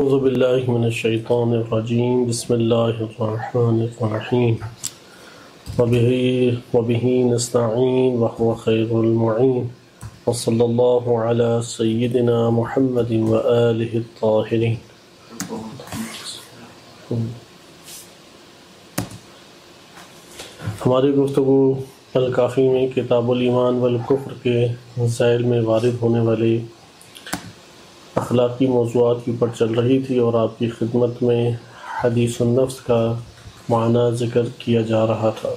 اعوذ باللہ من الشیطان الرجیم بسم اللہ الرحمن الرحیم وبہ نستعین وهو خیر المعین وصلی اللہ علی سیدنا محمد وآلہ الطاہرین۔ ہماری گفتگو الکافی میں کتاب الایمان والکفر کے ذیل میں وارد ہونے والے اخلاقی موضوعات کے اوپر چل رہی تھی، اور آپ کی خدمت میں حدیث النفس کا معنی ذکر کیا جا رہا تھا۔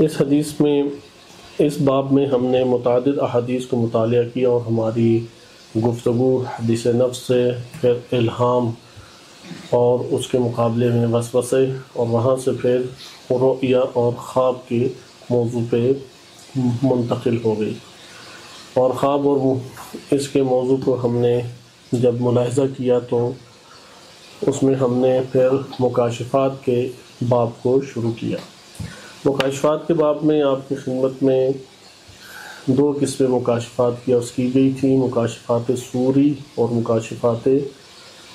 اس حدیث میں، اس باب میں ہم نے متعدد احادیث کو مطالعہ کیا، اور ہماری گفتگو حدیث نفس سے پھر الہام اور اس کے مقابلے میں وسوسے، اور وہاں سے پھر رؤیا اور خواب کے موضوع پہ منتقل ہو گئی۔ اور خواب اور اس کے موضوع کو ہم نے جب ملاحظہ کیا تو اس میں ہم نے پھر مکاشفات کے باب کو شروع کیا۔ مکاشفات کے باب میں آپ کی خدمت میں دو قسمیں مکاشفات کی عرض کی گئی تھی، مکاشفات صوری اور مکاشفات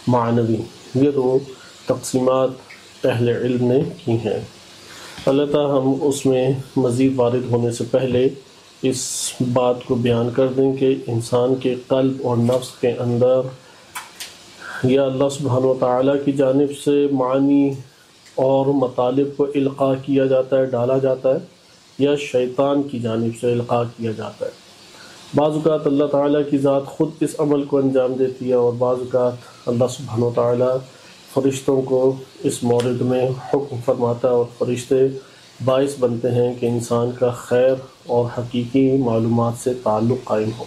معنوی۔ یہ دو تقسیمات اہل علم نے کی ہیں۔ البتہ ہم اس میں مزید وارد ہونے سے پہلے اس بات کو بیان کر دیں کہ انسان کے قلب اور نفس کے اندر یا اللہ سبحانہ وتعالیٰ کی جانب سے معانی اور مطالب کو القاء کیا جاتا ہے، ڈالا جاتا ہے، یا شیطان کی جانب سے القاء کیا جاتا ہے۔ بعض اوقات اللہ تعالیٰ کی ذات خود اس عمل کو انجام دیتی ہے، اور بعض اوقات اللہ سبحانہ وتعالیٰ فرشتوں کو اس مورد میں حکم فرماتا ہے، اور فرشتے باعث بنتے ہیں کہ انسان کا خیر اور حقیقی معلومات سے تعلق قائم ہو۔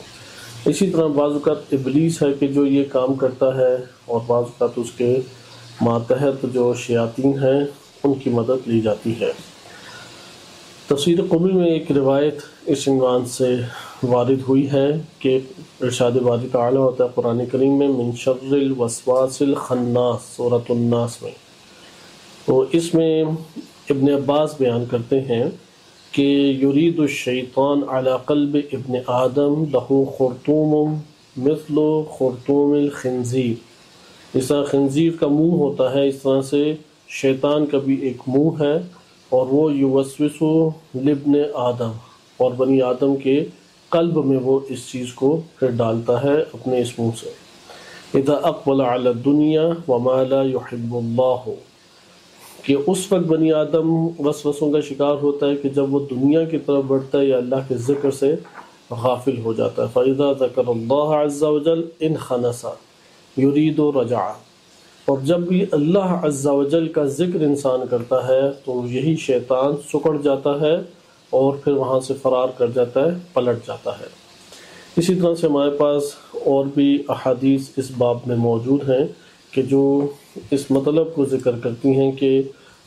اسی طرح بعض اوقات ابلیس ہے کہ جو یہ کام کرتا ہے، اور بعض اوقات اس کے ماتحت جو شیاطین ہیں ان کی مدد لی جاتی ہے۔ تفسیر قمی میں ایک روایت اس عنوان سے وارد ہوئی ہے کہ ارشاد باری تعالی ہوتا ہے قرآن کریم میں، من شر الوسواس الخناس، سورۃ الناس میں۔ تو اس میں ابن عباس بیان کرتے ہیں کہ یرید الشیطان علی قلب ابن آدم لہ خرطوم مثل خرطوم الخنزیر۔ اس طرح خنزیر کا منہ ہوتا ہے، اس طرح سے شیطان کا بھی ایک منہ ہے، اور وہ یوسوس لابن آدم، اور بنی آدم کے قلب میں وہ اس چیز کو پھر ڈالتا ہے اپنے اس منہ سے۔ اذا اقبل علی الدنیا وما لا یحب اللہ، کہ اس وقت بنی آدم وسوسوں کا شکار ہوتا ہے کہ جب وہ دنیا کی طرف بڑھتا ہے یا اللہ کے ذکر سے غافل ہو جاتا ہے۔ فَإِذَا ذَكَرَ اللَّهَ عَزَّ وَجَلَّ انْخَنَسَ يُرِيدُ رَجَعَ، اور جب بھی اللہ عز و جل کا ذکر انسان کرتا ہے تو یہی شیطان سکڑ جاتا ہے اور پھر وہاں سے فرار کر جاتا ہے، پلٹ جاتا ہے۔ اسی طرح سے ہمارے پاس اور بھی احادیث اس باب میں موجود ہیں کہ جو اس مطلب کو ذکر کرتی ہیں کہ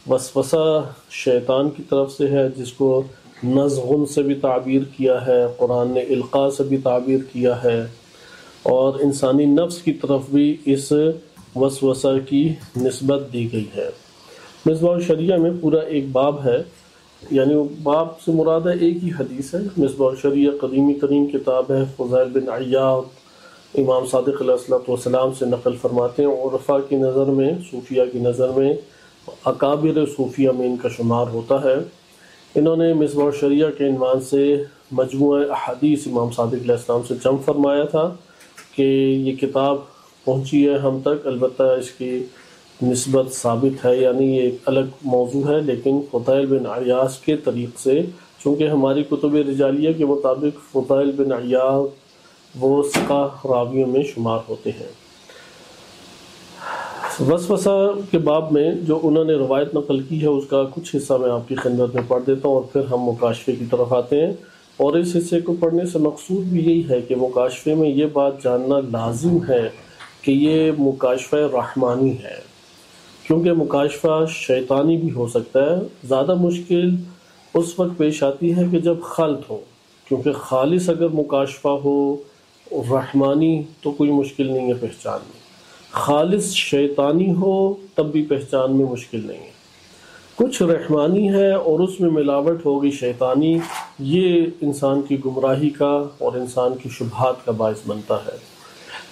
وسوسہ شیطان کی طرف سے ہے، جس کو نزغن سے بھی تعبیر کیا ہے، قرآن نے القاء سے بھی تعبیر کیا ہے، اور انسانی نفس کی طرف بھی اس وسوسہ کی نسبت دی گئی ہے۔ مصباح الشریعہ میں پورا ایک باب ہے، یعنی باب سے مراد ہے ایک ہی حدیث ہے۔ مصباح الشریعہ قدیمی ترین کتاب ہے، فضیل بن عیاض امام صادق علیہ السلام سے نقل فرماتے ہیں۔ عرفاء کی نظر میں، صوفیہ کی نظر میں، اکابر صوفیہ میں ان کا شمار ہوتا ہے۔ انہوں نے مصباح الشریعہ کے عنوان سے مجموعہ احادیث امام صادق علیہ السلام سے جمع فرمایا تھا کہ یہ کتاب پہنچی ہے ہم تک، البتہ اس کی نسبت ثابت ہے، یعنی یہ ایک الگ موضوع ہے، لیکن فضیل بن عیاض کے طریق سے، چونکہ ہماری کتب رجالیہ کے مطابق فضیل بن عیاض وہ ثقہ راویوں میں شمار ہوتے ہیں۔ وسوسہ کے باب میں جو انہوں نے روایت نقل کی ہے اس کا کچھ حصہ میں آپ کی خدمت میں پڑھ دیتا ہوں، اور پھر ہم مکاشفے کی طرف آتے ہیں۔ اور اس حصے کو پڑھنے سے مقصود بھی یہی ہے کہ مکاشفے میں یہ بات جاننا لازم ہے کہ یہ مکاشفہ رحمانی ہے، کیونکہ مکاشفہ شیطانی بھی ہو سکتا ہے۔ زیادہ مشکل اس وقت پیش آتی ہے کہ جب خلط ہو، کیونکہ خالص اگر مکاشفہ ہو رحمانی تو کوئی مشکل نہیں ہے پہچان میں، خالص شیطانی ہو تب بھی پہچان میں مشکل نہیں ہے۔ کچھ رحمانی ہے اور اس میں ملاوٹ ہوگی شیطانی، یہ انسان کی گمراہی کا اور انسان کی شبہات کا باعث بنتا ہے۔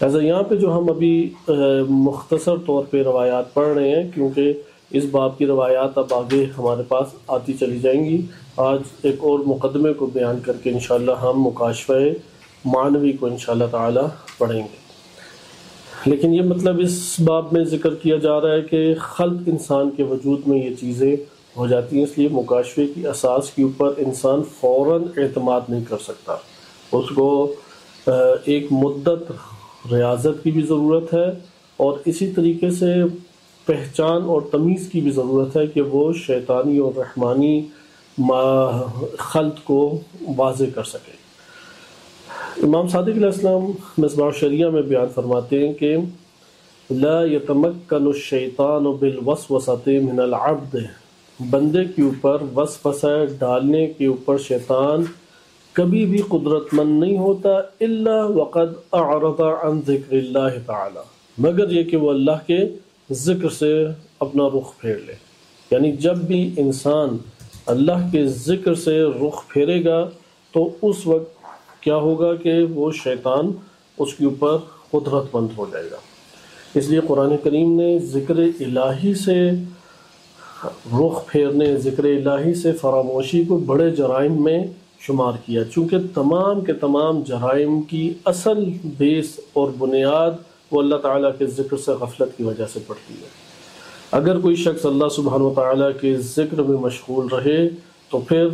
لہٰذا یہاں پہ جو ہم ابھی مختصر طور پہ روایات پڑھ رہے ہیں، کیونکہ اس باب کی روایات اب آگے ہمارے پاس آتی چلی جائیں گی، آج ایک اور مقدمے کو بیان کر کے انشاءاللہ ہم مکاشفہ معنوی کو انشاءاللہ تعالی پڑھیں گے۔ لیکن یہ مطلب اس باب میں ذکر کیا جا رہا ہے کہ خلق انسان کے وجود میں یہ چیزیں ہو جاتی ہیں، اس لیے مکاشفے کی اساس کے اوپر انسان فوراً اعتماد نہیں کر سکتا، اس کو ایک مدت ریاضت کی بھی ضرورت ہے، اور اسی طریقے سے پہچان اور تمیز کی بھی ضرورت ہے کہ وہ شیطانی اور رحمانی خلط کو واضح کر سکے۔ امام صادق علیہ السلام مصباح الشریعہ میں بیان فرماتے ہیں کہ لا یتمکن الشیطان بالوسوسۃ من العبد، بندے کے اوپر وسوسہ ڈالنے کے اوپر شیطان کبھی بھی قدرت مند نہیں ہوتا الا وقد اعرض عن ذکر اللہ تعالی، مگر یہ کہ وہ اللہ کے ذکر سے اپنا رخ پھیر لے۔ یعنی جب بھی انسان اللہ کے ذکر سے رخ پھیرے گا تو اس وقت کیا ہوگا کہ وہ شیطان اس کے اوپر قدرت مند ہو جائے گا۔ اس لیے قرآن کریم نے ذکر الہی سے رخ پھیرنے، ذکر الہی سے فراموشی کو بڑے جرائم میں شمار کیا، چونکہ تمام کے تمام جرائم کی اصل بیس اور بنیاد وہ اللہ تعالیٰ کے ذکر سے غفلت کی وجہ سے پڑتی ہے۔ اگر کوئی شخص اللہ سبحانہ و تعالیٰ کے ذکر میں مشغول رہے تو پھر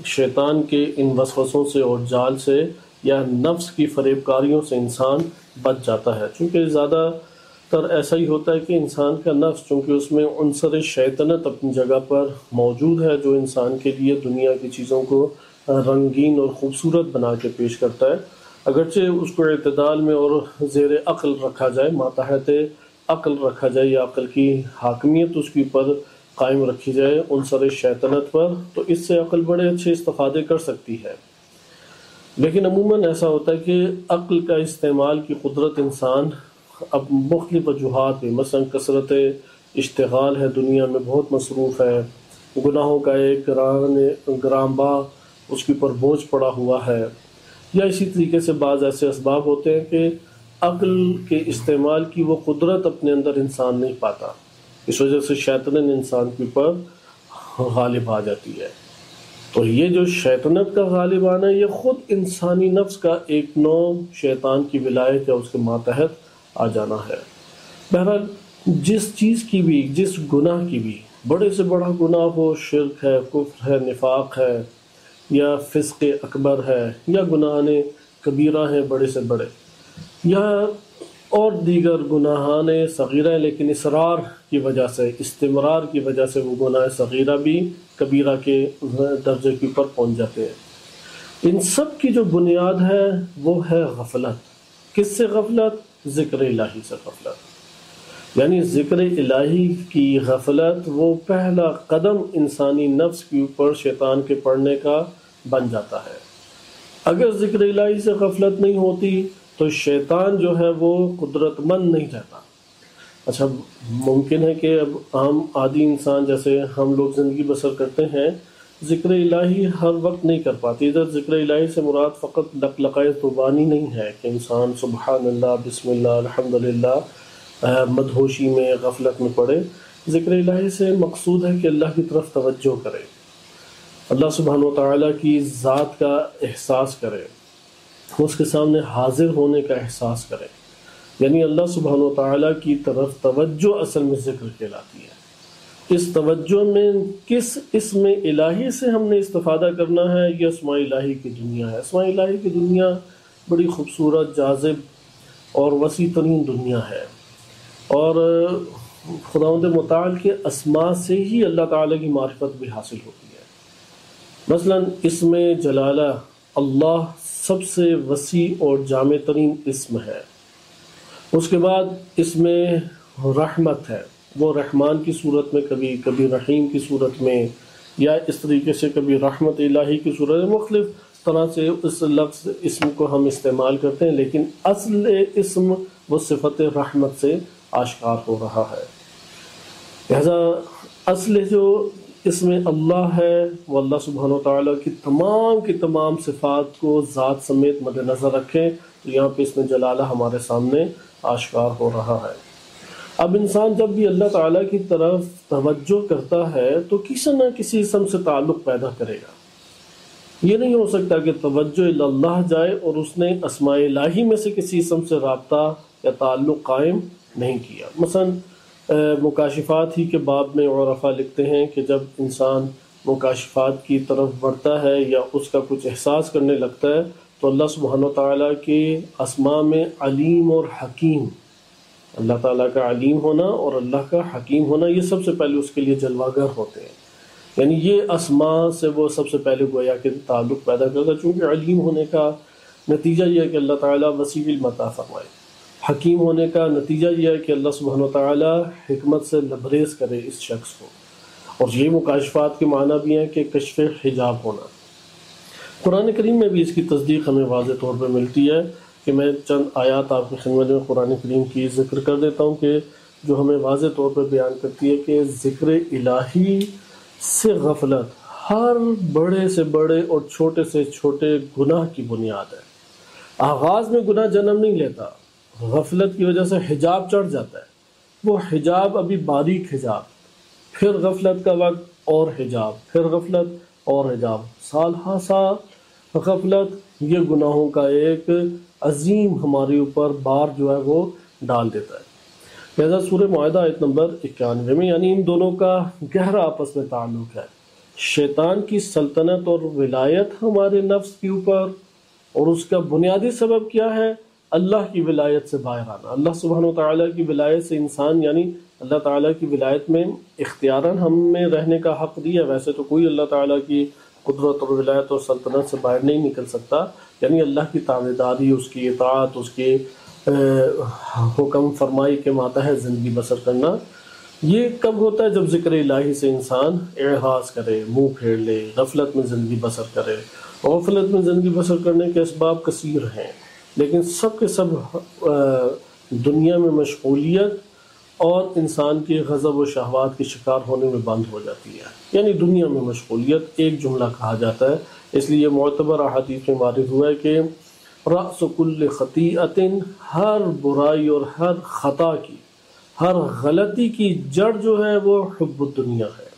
شیطان کے ان وسوسوں سے اور جال سے یا نفس کی فریب کاریوں سے انسان بچ جاتا ہے، چونکہ زیادہ تر ایسا ہی ہوتا ہے کہ انسان کا نفس، چونکہ اس میں عنصر شیطنت اپنی جگہ پر موجود ہے جو انسان کے لیے دنیا کی چیزوں کو رنگین اور خوبصورت بنا کے پیش کرتا ہے، اگرچہ اس کو اعتدال میں اور زیر عقل رکھا جائے، ماتحت عقل رکھا جائے، یا عقل کی حاکمیت اس کے اوپر قائم رکھی جائے عنصر شیطنت پر، تو اس سے عقل بڑے اچھے استفادے کر سکتی ہے۔ لیکن عموماً ایسا ہوتا ہے کہ عقل کا استعمال کی قدرت انسان اب مختلف وجوہات میں، مثلا کثرت اشتغال ہے، دنیا میں بہت مصروف ہے، گناہوں کا ایک گرانبا اس کے اوپر بوجھ پڑا ہوا ہے، یا اسی طریقے سے بعض ایسے اسباب ہوتے ہیں کہ عقل کے استعمال کی وہ قدرت اپنے اندر انسان نہیں پاتا، اس وجہ سے شیطنت انسان کے اوپر غالب آ جاتی ہے۔ تو یہ جو شیطنت کا غالب آنا ہے، یہ خود انسانی نفس کا ایک نوع شیطان کی ولایت یا اس کے ماتحت آ جانا ہے۔ بہرحال جس چیز کی بھی، جس گناہ کی بھی، بڑے سے بڑا گناہ ہو، شرک ہے، کفر ہے، نفاق ہے، یا فسق اکبر ہے، یا گناہان کبیرہ ہیں بڑے سے بڑے، یا اور دیگر گناہان صغیرہ ہیں، لیکن اصرار کی وجہ سے، استمرار کی وجہ سے وہ گناہ صغیرہ بھی کبیرہ کے درجے کے اوپر پہنچ جاتے ہیں۔ ان سب کی جو بنیاد ہے وہ ہے غفلت۔ کس سے غفلت؟ ذکر الہی سے غفلت۔ یعنی ذکر الہی کی غفلت وہ پہلا قدم انسانی نفس کے اوپر شیطان کے پڑنے کا بن جاتا ہے۔ اگر ذکر الہی سے غفلت نہیں ہوتی تو شیطان جو ہے وہ قدرت مند نہیں رہتا۔ اچھا، ممکن ہے کہ اب عام عادی انسان جیسے ہم لوگ زندگی بسر کرتے ہیں، ذکر الہی ہر وقت نہیں کر پاتی۔ ادھر ذکر الہی سے مراد فقط لقلقۂ زبانی نہیں ہے کہ انسان سبحان اللہ، بسم اللہ، الحمدللہ مدہوشی میں، غفلت میں پڑے۔ ذکر الہی سے مقصود ہے کہ اللہ کی طرف توجہ کرے، اللہ سبحانہ و تعالیٰ کی ذات کا احساس کرے، اس کے سامنے حاضر ہونے کا احساس کرے، یعنی اللہ سبحانہ و تعالیٰ کی طرف توجہ اصل میں ذکر کہلاتی ہے۔ اس توجہ میں کس اسم الہی سے ہم نے استفادہ کرنا ہے؟ یہ اسماء الہی کی دنیا ہے۔ اسماء الہی کی دنیا بڑی خوبصورت، جاذب اور وسیع ترین دنیا ہے، اور خداوند متعال کے اسماء سے ہی اللہ تعالیٰ کی معرفت بھی حاصل ہوتی ہے۔ مثلا اسم جلالہ اللہ سب سے وسیع اور جامع ترین اسم ہے۔ اس کے بعد اسم رحمت ہے، وہ رحمان کی صورت میں، کبھی رحیم کی صورت میں، یا اس طریقے سے کبھی رحمت الہی کی صورت میں، مختلف طرح سے اس لفظ اسم کو ہم استعمال کرتے ہیں، لیکن اصل اسم وہ صفت رحمت سے آشکار ہو رہا ہے۔ لہذا اصل جو اس میں اللہ ہے، وہ اللہ سبحانہ و تعالیٰ کی تمام صفات کو ذات سمیت مد نظر رکھیں، تو یہاں پہ اس میں جلالہ ہمارے سامنے آشکار ہو رہا ہے۔ اب انسان جب بھی اللہ تعالیٰ کی طرف توجہ کرتا ہے تو کسی نہ کسی اسم سے تعلق پیدا کرے گا۔ یہ نہیں ہو سکتا کہ توجہ اللہ جائے اور اس نے اسماء الہی میں سے کسی اسم سے رابطہ یا تعلق قائم نہیں کیا۔ مثلا مکاشفات ہی کے باب میں عرفا لکھتے ہیں کہ جب انسان مکاشفات کی طرف بڑھتا ہے یا اس کا کچھ احساس کرنے لگتا ہے تو اللہ سبحانہ و تعالیٰ کے اسماء میں علیم اور حکیم، اللہ تعالیٰ کا علیم ہونا اور اللہ کا حکیم ہونا، یہ سب سے پہلے اس کے لیے جلوہ گر ہوتے ہیں۔ یعنی یہ اسماء سے وہ سب سے پہلے گویا کہ تعلق پیدا کرتا ہے، چونکہ علیم ہونے کا نتیجہ یہ ہے کہ اللہ تعالیٰ وسیع العطا فرمائے، حکیم ہونے کا نتیجہ یہ ہے کہ اللہ سبحانہ و تعالیٰ حکمت سے لبریز کرے اس شخص کو، اور یہ مکاشفات کے معنی بھی ہیں کہ کشف حجاب ہونا۔ قرآن کریم میں بھی اس کی تصدیق ہمیں واضح طور پہ ملتی ہے کہ میں چند آیات آپ کی خدمت میں قرآن کریم کی ذکر کر دیتا ہوں کہ جو ہمیں واضح طور پہ بیان کرتی ہے کہ ذکر الہی سے غفلت ہر بڑے سے بڑے اور چھوٹے سے چھوٹے گناہ کی بنیاد ہے۔ آغاز میں گناہ جنم نہیں لیتا، غفلت کی وجہ سے حجاب چڑھ جاتا ہے، وہ حجاب ابھی باریک حجاب، پھر غفلت کا وقت اور حجاب، پھر غفلت اور حجاب، سال ہا سال غفلت یہ گناہوں کا ایک عظیم ہمارے اوپر بار جو ہے وہ ڈال دیتا ہے۔ لہذا سورہ معاہدہ آیت نمبر 91 میں یعنی ان دونوں کا گہرا آپس میں تعلق ہے۔ شیطان کی سلطنت اور ولایت ہمارے نفس کے اوپر، اور اس کا بنیادی سبب کیا ہے؟ اللہ کی ولایت سے باہر آنا۔ اللہ سبحانہ و تعالیٰ کی ولایت سے انسان، یعنی اللہ تعالیٰ کی ولایت میں اختیاراً ہم میں رہنے کا حق دیا، ویسے تو کوئی اللہ تعالیٰ کی قدرت اور ولایت اور سلطنت سے باہر نہیں نکل سکتا، یعنی اللہ کی تابعداری، اس کی اطاعت، اس کے حکم فرمائی کے ماتحت زندگی بسر کرنا، یہ کب ہوتا ہے؟ جب ذکر الہی سے انسان اعراض کرے، منہ پھیر لے، غفلت میں زندگی بسر کرے۔ غفلت میں زندگی بسر کرنے کے اسباب کثیر ہیں، لیکن سب کے سب دنیا میں مشغولیت اور انسان کے غضب و شہوات کے شکار ہونے میں بند ہو جاتی ہے، یعنی دنیا میں مشغولیت ایک جملہ کہا جاتا ہے۔ اس لیے معتبر احادیث میں وارد ہوا ہے کہ رأس کل خطیئۃ، ہر برائی اور ہر خطا کی، ہر غلطی کی جڑ جو ہے وہ حب الدنیا ہے۔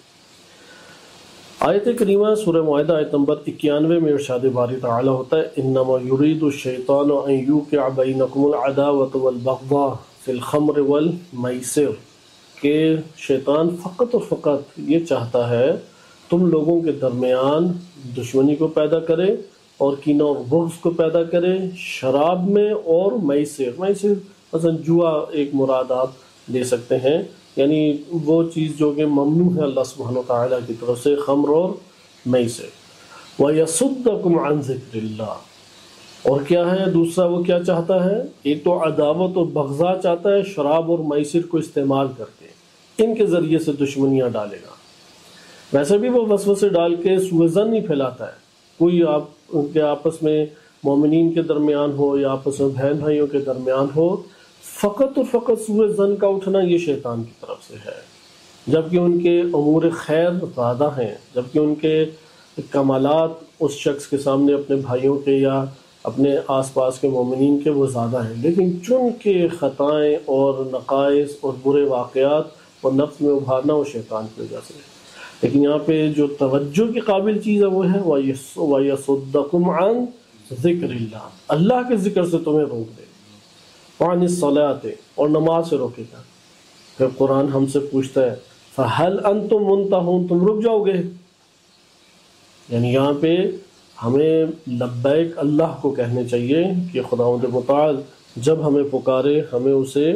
آیت کریمہ سورہ معاہدہ آیت نمبر 91 میں ارشاد باری تعالی ہوتا ہے انما یرید الشیطان ان یوقع بینکم العداوۃ والبغضاء فی الخمر والمیسر، کہ شیطان فقط اور فقط یہ چاہتا ہے تم لوگوں کے درمیان دشمنی کو پیدا کرے اور کینہ اور بغض کو پیدا کرے شراب میں اور میسر مثلا جوا ایک مراد آپ لے سکتے ہیں، یعنی وہ چیز جو کہ ممنوع ہے اللہ سبحانہ وتعالیٰ کی طرف سے، خمر اور میسر۔ وَيَصُدَّكُمْ عَنْ ذِكْرِ اللَّهِ، اور کیا ہے دوسرا وہ کیا چاہتا ہے؟ ایک تو عداوت اور بغضا چاہتا ہے شراب اور میسر کو استعمال کر کے، ان کے ذریعے سے دشمنیاں ڈالے گا۔ ویسے بھی وہ وسوسے ڈال کے سوء ظن نہیں پھیلاتا ہے، کوئی آپ ان کے آپس میں مومنین کے درمیان ہو یا آپس میں بہن بھائیوں کے درمیان ہو، فقط اور فقط سوء ظن کا اٹھنا یہ شیطان کی طرف سے ہے، جبکہ ان کے امور خیر زیادہ ہیں، جبکہ ان کے کمالات اس شخص کے سامنے اپنے بھائیوں کے یا اپنے آس پاس کے مومنین کے وہ زیادہ ہیں، لیکن چن کے خطائیں اور نقائص اور برے واقعات اور نفس میں ابھارنا وہ شیطان کی وجہ سے ہے۔ لیکن یہاں پہ جو توجہ کی قابل چیز ہے وہ ہے وَيَصُدَّكُمْ عَنْ ذِكْرِ اللَّهِ، اللہ کے ذکر سے تمہیں روک دے، وَعَنِ الصَّلَاةِ، اور نماز سے روکے گا۔ پھر قرآن ہم سے پوچھتا ہے فَهَلْ أَنْتُمْ مُنْتَهُونَ، تم رک جاؤ گے؟ یعنی یہاں پہ ہمیں لبیک اللہ کو کہنے چاہیے کہ خداوند متعال جب ہمیں پکارے ہمیں اسے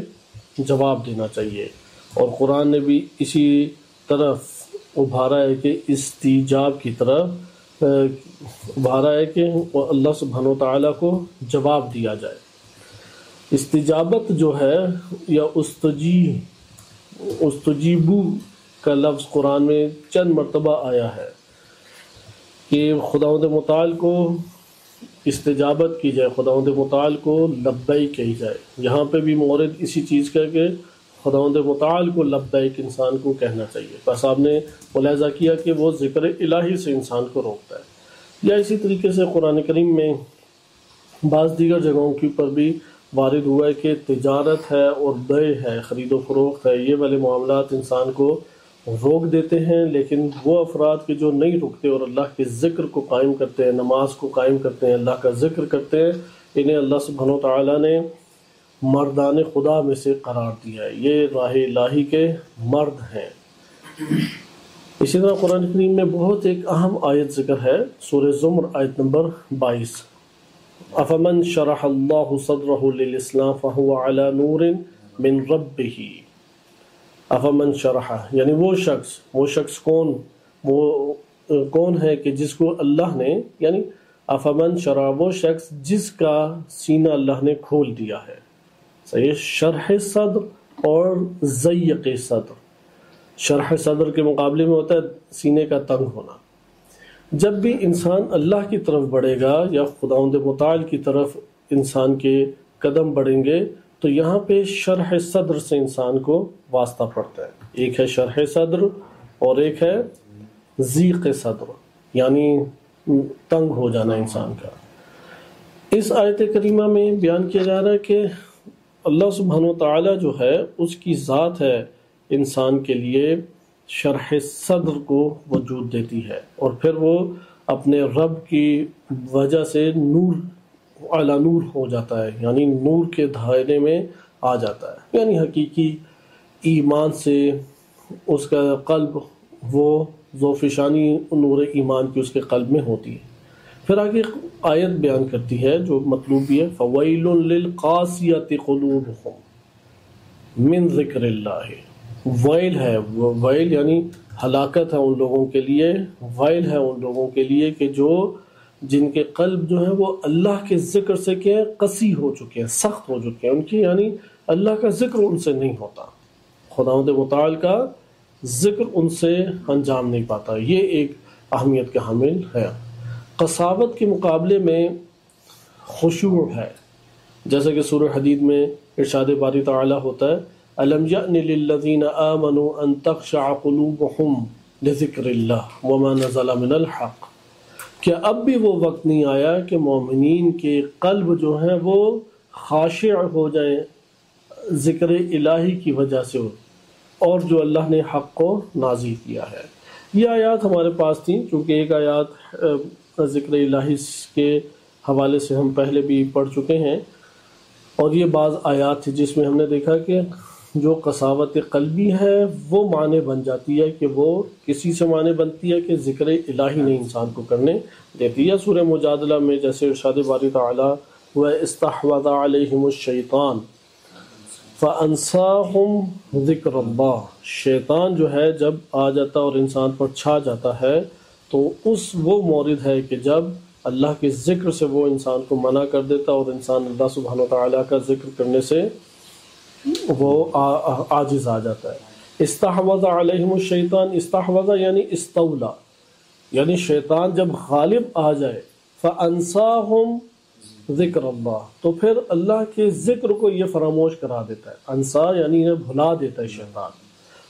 جواب دینا چاہیے، اور قرآن نے بھی اسی طرف ابھارا ہے کہ استجاب کی طرف ابھارا ہے کہ اللہ سبحانہ وتعالیٰ کو جواب دیا جائے۔ استجابت جو ہے یا استجیبو کا لفظ قرآن میں چند مرتبہ آیا ہے کہ خداوند متعال کو استجابت کی جائے، خداوند متعال کو لبیک کہی جائے۔ یہاں پہ بھی مورد اسی چیز کا کہ خداوند متعال کو لبیک انسان کو کہنا چاہیے۔ بس آپ نے ملاحظہ کیا کہ وہ ذکر الہی سے انسان کو روکتا ہے۔ یا اسی طریقے سے قرآن کریم میں بعض دیگر جگہوں کے اوپر بھی وارد ہوا ہے کہ تجارت ہے اور بیع ہے، خرید و فروخت ہے، یہ والے معاملات انسان کو روک دیتے ہیں، لیکن وہ افراد کے جو نہیں رکتے اور اللہ کے ذکر کو قائم کرتے ہیں، نماز کو قائم کرتے ہیں، اللہ کا ذکر کرتے ہیں، انہیں اللہ سبحانہ وتعالیٰ نے مردان خدا میں سے قرار دیا ہے، یہ راہ الہی کے مرد ہیں۔ اسی طرح قرآن کریم میں بہت ایک اہم آیت ذکر ہے، سورہ زمر آیت نمبر 22، افمن شرح اللہ صدرہ للاسلام فہو علی نور من ربہ، افمن شرح یعنی وہ شخص کون ہے کہ جس کو اللہ نے، یعنی افمن شرح وہ شخص جس کا سینہ اللہ نے کھول دیا ہے۔ صحیح، شرح صدر اور ضیق صدر، شرح صدر کے مقابلے میں ہوتا ہے سینے کا تنگ ہونا۔ جب بھی انسان اللہ کی طرف بڑھے گا یا خداوند متعال کی طرف انسان کے قدم بڑھیں گے تو یہاں پہ شرح صدر سے انسان کو واسطہ پڑتا ہے۔ ایک ہے شرح صدر اور ایک ہے ضیق صدر، یعنی تنگ ہو جانا انسان کا۔ اس آیت کریمہ میں بیان کیا جا رہا ہے کہ اللہ سبحانہ وتعالی جو ہے اس کی ذات ہے انسان کے لیے شرح صدر کو وجود دیتی ہے، اور پھر وہ اپنے رب کی وجہ سے نور اعلیٰ نور ہو جاتا ہے، یعنی نور کے دائرے میں آ جاتا ہے، یعنی حقیقی ایمان سے اس کا قلب وہ ذوفشانی نور ایمان کی اس کے قلب میں ہوتی ہے۔ پھر آگے آیت بیان کرتی ہے جو مطلوب بھی ہے، فَوَيْلٌ لِلْقَاسِيَةِ قُلُوبُهُمْ مِنْ ذِكْرِ اللَّهِ، ویل ہے، ویل یعنی ہلاکت ہے ان لوگوں کے لیے، ویل ہے ان لوگوں کے لیے کہ جن کے قلب جو ہیں وہ اللہ کے ذکر سے کیا ہے قسی ہو چکے ہیں، سخت ہو چکے ہیں، ان کی یعنی اللہ کا ذکر ان سے نہیں ہوتا، خداوند متعال کا ذکر ان سے انجام نہیں پاتا۔ یہ ایک اہمیت کا حامل ہے۔ قساوت کے مقابلے میں خشوع ہے، جیسا کہ سورہ حدید میں ارشاد باری تعالی ہوتا ہے، أَلَمْ يَأْنِ لِلَّذِينَ آمَنُوا أَن تَخْشَعَ قُلُوبُهُمْ لِذِكْرِ اللَّهِ وَمَا نَزَلَ مِنَ الْحَقِّ، کیا اب بھی وہ وقت نہیں آیا کہ مومنین کے قلب جو ہیں وہ خاشع ہو جائیں ذکر الہی کی وجہ سے اور جو اللہ نے حق کو نازل کیا ہے۔ یہ آیات ہمارے پاس تھیں، چونکہ ایک آیات ذکر الہی کے حوالے سے ہم پہلے بھی پڑھ چکے ہیں، اور یہ بعض آیات تھی جس میں ہم نے دیکھا کہ جو قساوت قلبی ہے وہ معنی بن جاتی ہے کہ وہ کسی سے معنی بنتی ہے کہ ذکر الہی نہیں انسان کو کرنے دیتی ہے۔ سورہ مجادلہ میں جیسے ارشاد باری تعالی ہوا، استحوذ علیہم الشیطان فانساہم ذکر اللہ، شیطان جو ہے جب آ جاتا اور انسان پر چھا جاتا ہے تو وہ مورد ہے کہ جب اللہ کے ذکر سے وہ انسان کو منع کر دیتا اور انسان اللہ سبحانہ وتعالیٰ کا ذکر کرنے سے وہ عاجز آ جاتا ہے۔ استحوذ علیہم الشیطان، استحوذ یعنی استولا، یعنی شیطان جب غالب آ جائے، فانساہم ذکر اللہ، تو پھر اللہ کے ذکر کو یہ فراموش کرا دیتا ہے۔ انسا یعنی یہ بھلا دیتا ہے شیطان۔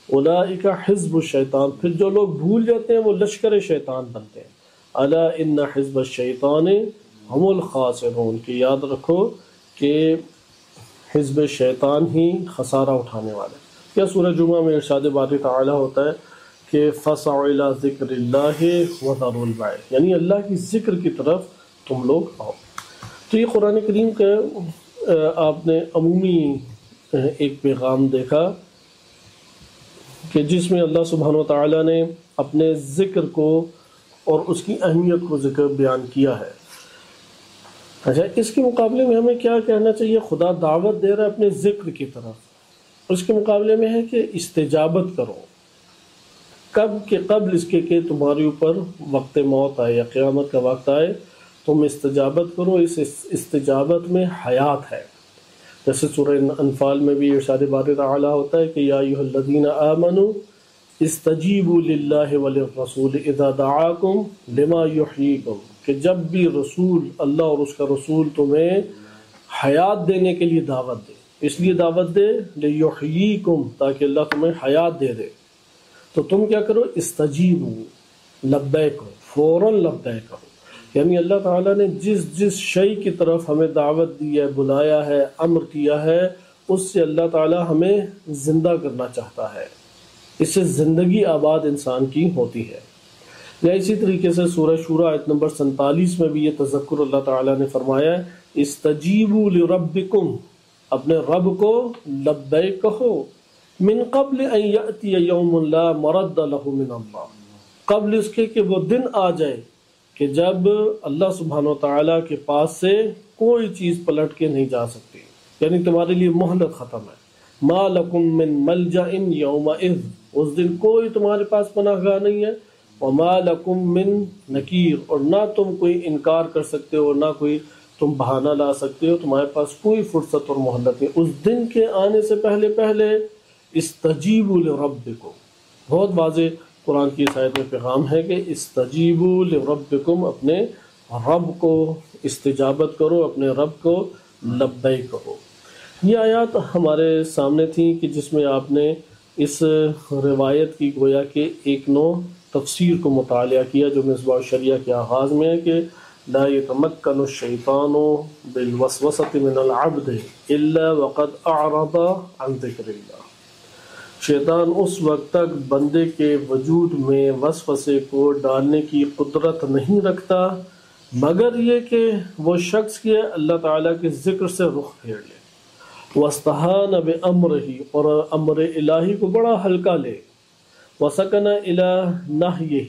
اولئک حزب الشیطان، پھر جو لوگ بھول جاتے ہیں وہ لشکر شیطان بنتے ہیں۔ الا ان حزب الشیطان هم الخاسرون، کہ یاد رکھو کہ حزب شیطان ہی خسارہ اٹھانے والے۔ یا سورہ جمعہ میں ارشاد باری تعالی ہوتا ہے کہ فَسَعُوا إِلَىٰ ذِكْرِ اللَّهِ وَذَرُوا الْبَيْعَ، یعنی اللہ کی ذکر کی طرف تم لوگ آؤ۔ تو یہ قرآن کریم کا آپ نے عمومی ایک پیغام دیکھا کہ جس میں اللہ سبحانہ وتعالی نے اپنے ذکر کو اور اس کی اہمیت کو ذکر بیان کیا ہے۔ اچھا، اس کے مقابلے میں ہمیں کیا کہنا چاہیے؟ خدا دعوت دے رہا ہے اپنے ذکر کی طرف، اس کے مقابلے میں ہے کہ استجابت کرو، کب کہ قبل اس کے کہ تمہارے اوپر وقت موت آئے یا قیامت کا وقت آئے تم استجابت کرو۔ اس استجابت میں حیات ہے، جیسے سورہ انفال میں بھی ارشاد باری تعالی ہوتا ہے کہ یا ایھا الذین آمنوا استجیبوا للہ وللرسول اذا دعاکم لما یحییکم، کہ جب بھی رسول اللہ اور اس کا رسول تمہیں حیات دینے کے لیے دعوت دے، اس لیے دعوت دے لیحییکم، تاکہ اللہ تمہیں حیات دے دے. تو تم کیا کرو؟ استجیبو، لبیک کہو، فوراً لبیک کہو. یعنی اللہ تعالیٰ نے جس شے کی طرف ہمیں دعوت دی ہے، بلایا ہے، امر کیا ہے، اس سے اللہ تعالیٰ ہمیں زندہ کرنا چاہتا ہے. اس سے زندگی آباد انسان کی ہوتی ہے. یا اسی طریقے سے سورہ شورى آیت نمبر 47 میں بھی یہ تذکر اللہ تعالیٰ نے فرمایا ہے، استجیبوا لربکم، اپنے رب کو لبیک کہو، من قبل ان یأتی یوم لا مرد لہ من اللہ، قبل اس کے کہ وہ دن آ جائے کہ جب اللہ سبحانہ و تعالیٰ کے پاس سے کوئی چیز پلٹ کے نہیں جا سکتی. یعنی تمہارے لیے مہلت ختم ہے. ما لکم من ملجأ یومئذ، اس دن کوئی تمہارے پاس پناہ گاہ نہیں ہے. وما لکم من نکیر، اور نہ تم کوئی انکار کر سکتے ہو، نہ کوئی تم بہانہ لا سکتے ہو، تمہارے پاس کوئی فرصت اور مہلت نہیں. اس دن کے آنے سے پہلے استجیبوا لربکم. بہت واضح قرآن کی اس آیت میں پیغام ہے کہ استجیبوا لربکم، اپنے رب کو استجابت کرو، اپنے رب کو لبیک کہو. یہ آیات ہمارے سامنے تھیں کہ جس میں آپ نے اس روایت کی گویا کہ ایک نو تفسیر کو مطالعہ کیا جو مصباح الشریعہ کے آغاز میں ہے کہ لا يتمكن الشیطان بالوسوسة من العبد الا وقد اعرض عن ذکر اللہ. شیطان اس وقت تک بندے کے وجود میں وسوسے کو ڈالنے کی قدرت نہیں رکھتا مگر یہ کہ وہ شخص کے اللہ تعالیٰ کے ذکر سے رخ پھیر لے. واستہان بامرہ، اور امر الہی کو بڑا ہلکا لے. وسکن الی نہیہ،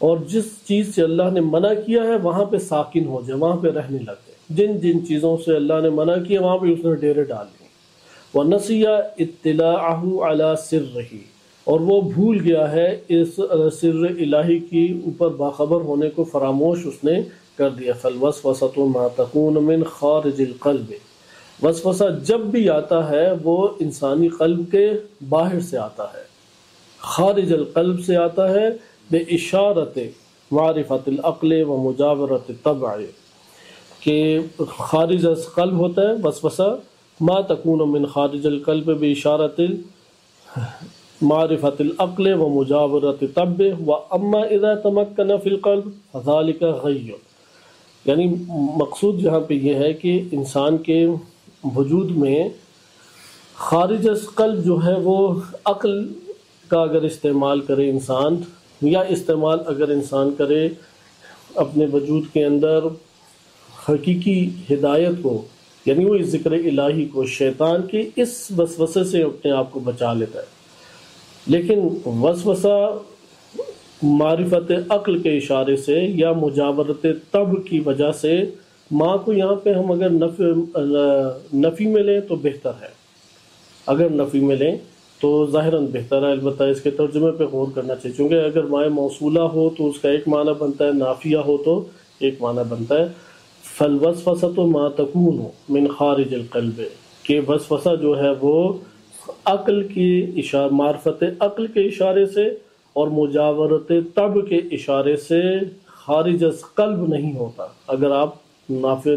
اور جس چیز سے اللہ نے منع کیا ہے وہاں پہ ساکن ہو جائے، وہاں پہ رہنے لگ جائے. جن چیزوں سے اللہ نے منع کیا وہاں پہ اس نے ڈیرے ڈال دی. وَنَسِيَ اطلاعہ علی سرہ، اور وہ بھول گیا ہے اس سر الہی کی اوپر باخبر ہونے کو فراموش اس نے کر دیا. فَالْوَسْوَسَةُ مَا تَكُونُ مِنْ خَارِجِ الْقَلْبِ، وسوسہ جب بھی آتا ہے وہ انسانی قلب کے باہر سے آتا ہے، خارج القلب سے آتا ہے، بے اشارت معرفت العقل و مجاورت الطبع، کہ خارج از قلب ہوتا ہے وسوسہ، ما تکون من خارج القلب بے اشارت معرفت العقل و مجاورت الطبع، و اما اذا تمکن فی القلب فذلک غی. یعنی مقصود یہاں پہ یہ ہے کہ انسان کے وجود میں خارج از قلب جو ہے وہ عقل کا اگر استعمال کرے انسان، یا استعمال اگر انسان کرے اپنے وجود کے اندر حقیقی ہدایت کو، یعنی وہ ذکر الہی کو، شیطان کے اس وسوسے سے اپنے آپ کو بچا لیتا ہے. لیکن وسوسہ معرفت عقل کے اشارے سے یا مجاورت طب کی وجہ سے، ماں کو یہاں پہ ہم اگر نفی میں لیں تو بہتر ہے، اگر نفی میں لیں تو ظاہراً بہتر ہے. البتہ اس کے ترجمے پہ غور کرنا چاہیے، چونکہ اگر مائع موصولہ ہو تو اس کا ایک معنی بنتا ہے، نافیہ ہو تو ایک معنی بنتا ہے. فالوسوسۃ ما تکون من خارج القلب، کہ وسوسہ جو ہے وہ عقل کی معرفت عقل کے اشارے سے اور مجاورت طب کے اشارے سے خارج از قلب نہیں ہوتا. اگر آپ مائع